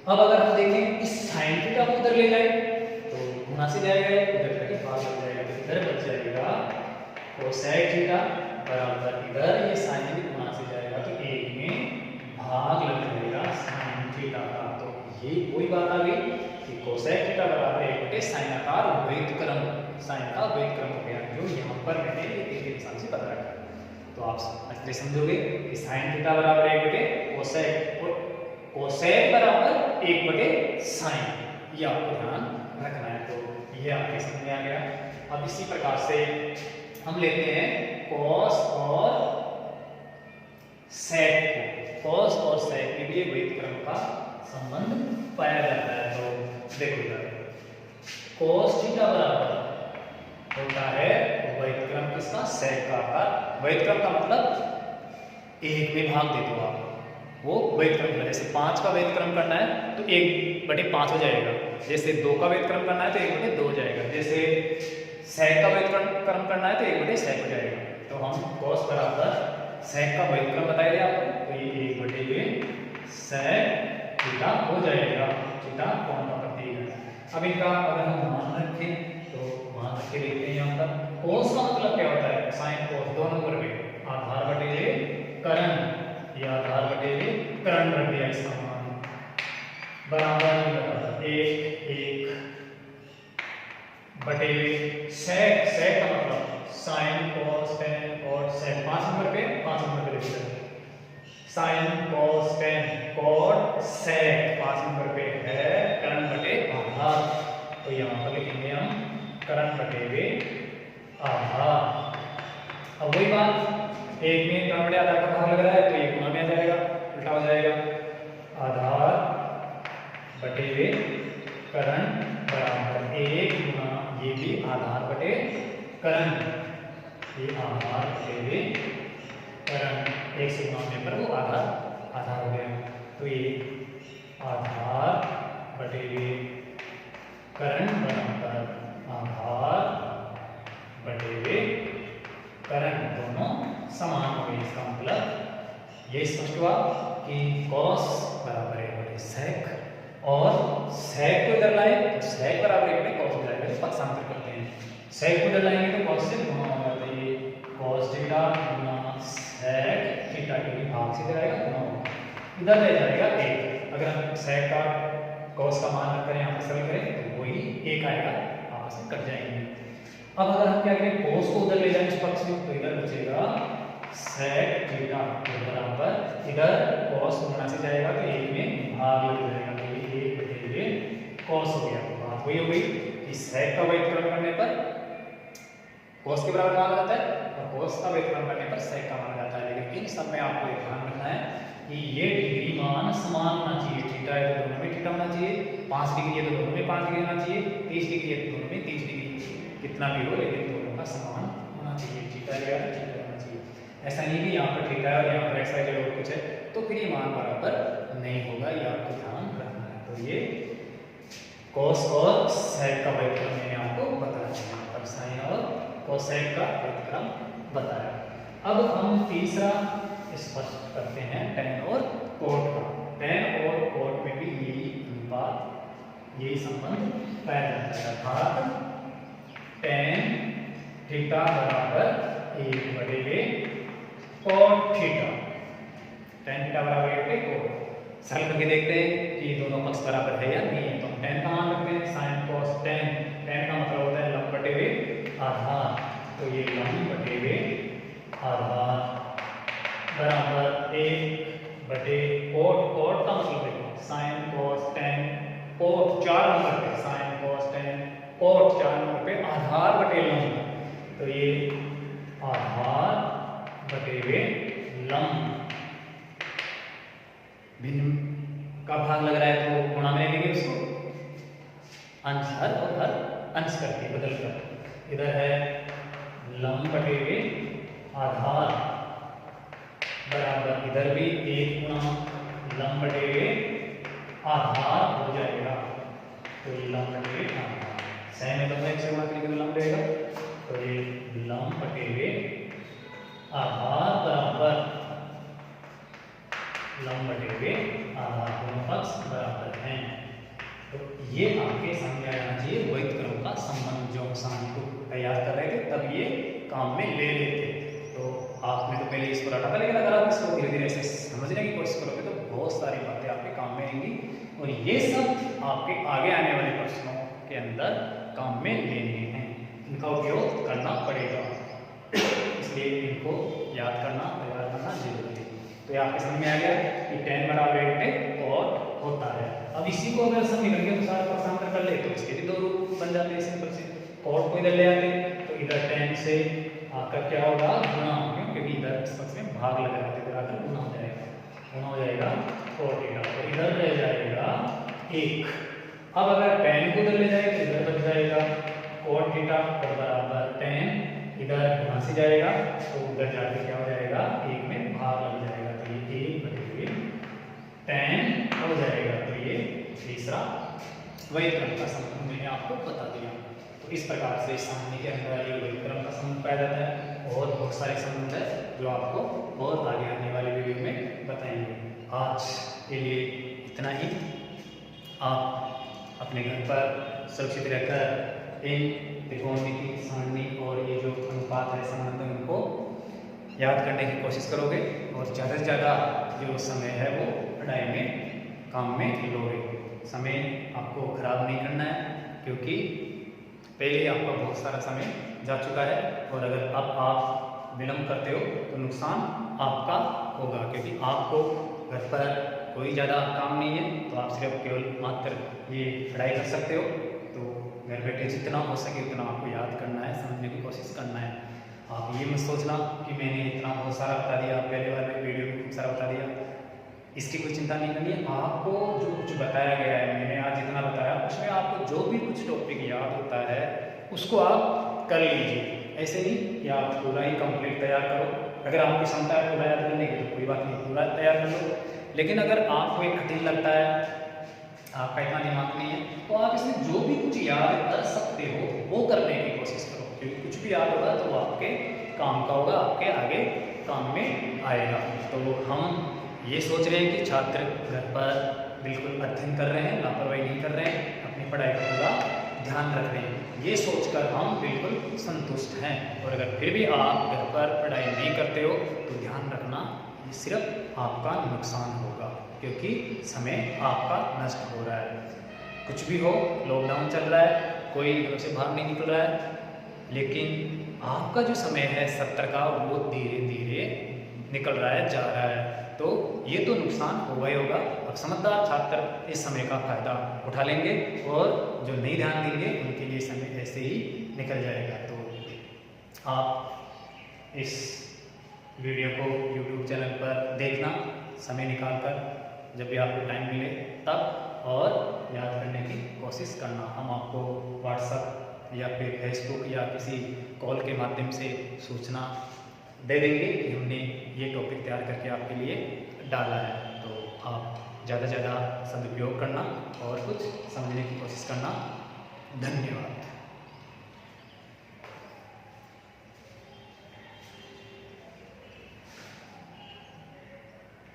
अब अगर हम देखें इस साइन थीटा को उधर ले जाए तो गुणा से जाएगा, इधर जाके भाग लग जाएगा, तो इधर बच जाएगा कोसेक थीटा बराबर इधर ये साइन भी गुणा से जाएगा, तो 1 में भाग लग जाएगा साइन थीटा का। तो ये वही बात आ गई कि कोसेक थीटा बराबर 1 बटे साइन आकार व्युत्क्रम, साइन का व्युत्क्रम हो गया, जो यहाँ पर मैंने एक निशान से पता रखा। तो आप अच्छे समझोगे कि साइन थीटा बराबर 1 बटे कोसेक, और कोसेक बराबर 1 बटे साइन, ये आपको ध्यान रखना है। तो ये आपके समझ में आ गया। अब इसी प्रकार से हम लेते हैं कॉस और सेक को, कॉस और सेक में भी व्युत्क्रम का संबंध पाया जाता है। तो देखो इधर कॉस थीटा बराबर होता है व्युत्क्रम किसका, सेक का आकार। व्युत्क्रम का मतलब 1 में भाग दे दो आप, वो व्युत्क्रम, जैसे 5 का व्युत्क्रम करना है तो 1 बटे 5 हो जाएगा, जैसे 2 का व्युत्क्रम करना है तो 1 बटे 2 हो जाएगा, जैसे सेक का व्युत्क्रम करना है तो 1 बटे सेक हो जाएगा। तो हम कॉस बराबर सेक का व्युत्क्रम बताए थे आपको, तो ये 1 बटे सेक थीटा हो जाएगा। थीटा कोण का प्रतीक है। अब इनका अगर हम मान रखें तो मान रख के देखते हैं यहाँ पर कोस का मतलब क्या होता है, साइन कोस, 2 नंबर में आधार बटे करण, ये आधार बटे करण रख दिया, इसका मान बराबर 1 बटे सेक, सेक का मतलब sine cos tan cot sec, 5 number पे लिख देते हैं, sine cos tan cot sec 5 number पे है, करण बटे आधार, तो यहाँ पर लिखेंगे हम करण बटे आधार। अब वही बात, 1 में करण बटे आधार का भाग लग रहा है तो ये गुणा में आ जाएगा, उल्टा हो जाएगा, आधार बटे करण बराबर 1 गुणा ये भी आधार बटे करण, ये आधार बटे करण, 1 से गुणा होने पर वो आधार हो गया, तो ये आधार बटे करण बराबर आधार बटे करण, दोनों समान हो गए। इसका मतलब ये स्पष्ट हुआ कि कॉस बराबर 1 बटे तो सेक, और सेक को इधर लाए तो सेक बराबर एक में कॉस हो जाएगा, जो पक्षांतर करते हैं। सेक को इधर लाएंगे तो कॉस से गुणा होगा, तो ये कॉस थीटा गुना सेक थीटा, क्योंकि भाग से इधर आएगा गुणा होगा, इधर रह जाएगा एक। अगर हम सेक का कॉस का मान रखकर यहाँ पर सरल करें तो वही एक आएगा, आपस में कट जाएंगे। अब अगर हम क्या करें, कॉस को उधर ले जाएं इस पक्ष में, तो इधर बचेगा सेक थीटा बराबर, इधर कॉस गुणा से जाएगा तो एक में भाग लग जाएगा, तो ये एक बटे कॉस हो गया। बात वही हो गई कि सेक का व्युत्क्रम करने पर कॉस के बराबर मान आता है और कॉस का व्युत्क्रम करने पर सेक का मान आता है। लेकिन इन सब में आपको एक ध्यान रखना है कि ये डिग्री मान समान होना चाहिए, थीटा है तो दोनों में थीटा होना चाहिए, 5 डिग्री है तो दोनों में 5 डिग्री होना चाहिए, 30 डिग्री है तो दोनों में 30 डिग्री, कितना भी हो लेकिन दोनों का समान होना चाहिए, थीटा लिया है थीटा होना चाहिए। ऐसा नहीं कि यहाँ पर थीटा है और यहाँ पर एक्स वाई और कुछ है तो फिर ये मान बराबर नहीं होगा, ये आपको ध्यान रखना है। तो ये कॉस और सेक का व्युत्क्रम मैंने आपको बताया, तब साइन और कोसेक का व्युत्क्रम बताया। अब हम तीसरा स्पष्ट करते हैं टेन और कोट का। टेन और कोट में भी यही अनुपात, यही संबंध पाया जाता है, अर्थात टेन थीटा बराबर 1/, कोट थीटा, टेन थीटा बराबर 1/, कोट। सरल करके देखते हैं कि दोनों पक्ष बराबर है या नहीं है। तो हम टेन का मान रखते हैं, साइन कोस टेन, टेन का मतलब होता है लंब बटे आधार, तो ये लंब बटे आधार बराबर 1/, कोट, कोट का मतलब देखो sine cos tan, cot 4 number पे, sine cos tan, cot 4 number पे, आधार बटे लंब, तो ये आधार बटे लंब, भिन्न का भाग लग रहा है तो गुणा में लेंगे उसको, अंश हर और हर अंश करके बदल कर, इधर है लंब बटे आधार बराबर, इधर भी 1 गुणा लंब बटे आधार हो जाएगा, तो ये लंब बटे आधार, सही में तो एक से गुणा करेंगे तो लंब रहेगा, तो ये लंब बटे आधार बराबर लंब बटे आधार, दोनों पक्ष बराबर हैं। तो ये आपके समझ आना चाहिए व्युत्क्रम का संबंध, जो हम को तैयार कर रहे थे तब ये काम में ले रहे थे। तो आपने तो पहले इसको रटा था, लेकिन अगर आप इसको धीरे धीरे ऐसे समझने की कोशिश करोगे तो बहुत सारी बातें आपके काम में आएंगी और ये सब आपके आगे आने वाले प्रश्नों के अंदर काम में लेने हैं, इनका उपयोग करना पड़ेगा, इसलिए इनको याद करना, तैयार करना जरूरी है। तो ये आपके समझ में आ गया कि टेन बराबर 1 और होता है। अब इसी को अगर समीकरण के अनुसार पक्षांतर कर ले तो इसके भी 2 रूप बन जाते हैं सिंपल से। कोट को इधर ले आते तो इधर टेन से आपका क्या होगा, गुणा, क्योंकि इधर इस पक्ष में भाग लगा है, इधर आकर गुणा हो जाएगा, गुणा हो जाएगा कोट थीटा, तो इधर रह जाएगा 1। अब अगर टेन को इधर ले जाए तो इधर बच जाएगा कोट थीटा और बराबर टेन, इधर गुणा से जाएगा तो उधर जाके क्या हो जाएगा, 1 में भाग लग जाएगा, तो ये 1/10 हो जाएगा। तो ये तीसरा व्युत्क्रम का संबंध मैंने आपको बता दिया। तो इस प्रकार से सामने के अंदर ये व्युत्क्रम का संबंध पाया जाता है और बहुत सारे संबंध है जो आपको और आगे आने वाले वीडियो में बताएंगे। आज के लिए इतना ही। आप अपने घर पर सुरक्षित रहकर इन त्रिकोणमिति, सारणी और ये जो अनुपात है, संबंध, उनको याद करने की कोशिश करोगे और ज़्यादा से ज़्यादा जो समय है वो पढ़ाई में काम में लोगे। समय आपको खराब नहीं करना है, क्योंकि पहले आपका बहुत सारा समय जा चुका है और अगर अब आप विलंब करते हो तो नुकसान आपका होगा, क्योंकि आपको घर पर कोई ज़्यादा काम नहीं है तो आप सिर्फ केवल मात्र ये पढ़ाई कर सकते हो। तो घर बैठे जितना हो सके उतना आपको याद करना है, समझने की कोशिश करना है। आप ये मत सोचना कि मैंने इतना बहुत सारा बता दिया, पहले वाले वीडियो में खूब सारा बता दिया, इसकी कोई चिंता नहीं करनी है। आपको जो कुछ बताया गया है, मैंने आज जितना बताया उसमें आपको जो भी कुछ टॉपिक याद होता है उसको आप कर लीजिए। ऐसे नहीं कि आप पूरा ही कंप्लीट तैयार करो। अगर आपकी क्षमता है पूरा याद करने की तो कोई बात नहीं, पूरा तैयार कर लो। लेकिन अगर आपको एक कठिन लगता है, आपका इतना दिमाग नहीं है, तो आप इसमें जो भी कुछ याद कर सकते हो वो करने की कोशिश करो, क्योंकि कुछ भी याद होगा तो वो आपके काम का होगा, आपके आगे काम में आएगा। तो हम ये सोच रहे हैं कि छात्र घर पर बिल्कुल अध्ययन कर रहे हैं, लापरवाही नहीं कर रहे हैं, अपनी पढ़ाई का पूरा ध्यान रख रहे हैं, ये सोचकर हम बिल्कुल संतुष्ट हैं। और अगर फिर भी आप घर पर पढ़ाई नहीं करते हो तो ध्यान रखना, ये सिर्फ आपका नुकसान होगा, क्योंकि समय आपका नष्ट हो रहा है। कुछ भी हो, लॉकडाउन चल रहा है, कोई घर से बाहर नहीं निकल रहा है, लेकिन आपका जो समय है सत्र का वो धीरे धीरे निकल रहा है, जा रहा है, तो ये तो नुकसान होगा ही होगा। अब समझदार छात्र इस समय का फायदा उठा लेंगे और जो नहीं ध्यान देंगे उनके लिए समय ऐसे ही निकल जाएगा। तो आप इस वीडियो को YouTube चैनल पर देखना, समय निकालकर, जब भी आपको टाइम मिले तब, और याद करने की कोशिश करना। हम आपको व्हाट्सएप या फिर फेसबुक या किसी कॉल के माध्यम से सूचना दे देंगे कि हमने ये टॉपिक तैयार करके आपके लिए डाला है। तो आप ज़्यादा से ज़्यादा सदुपयोग करना और कुछ समझने की कोशिश करना। धन्यवाद।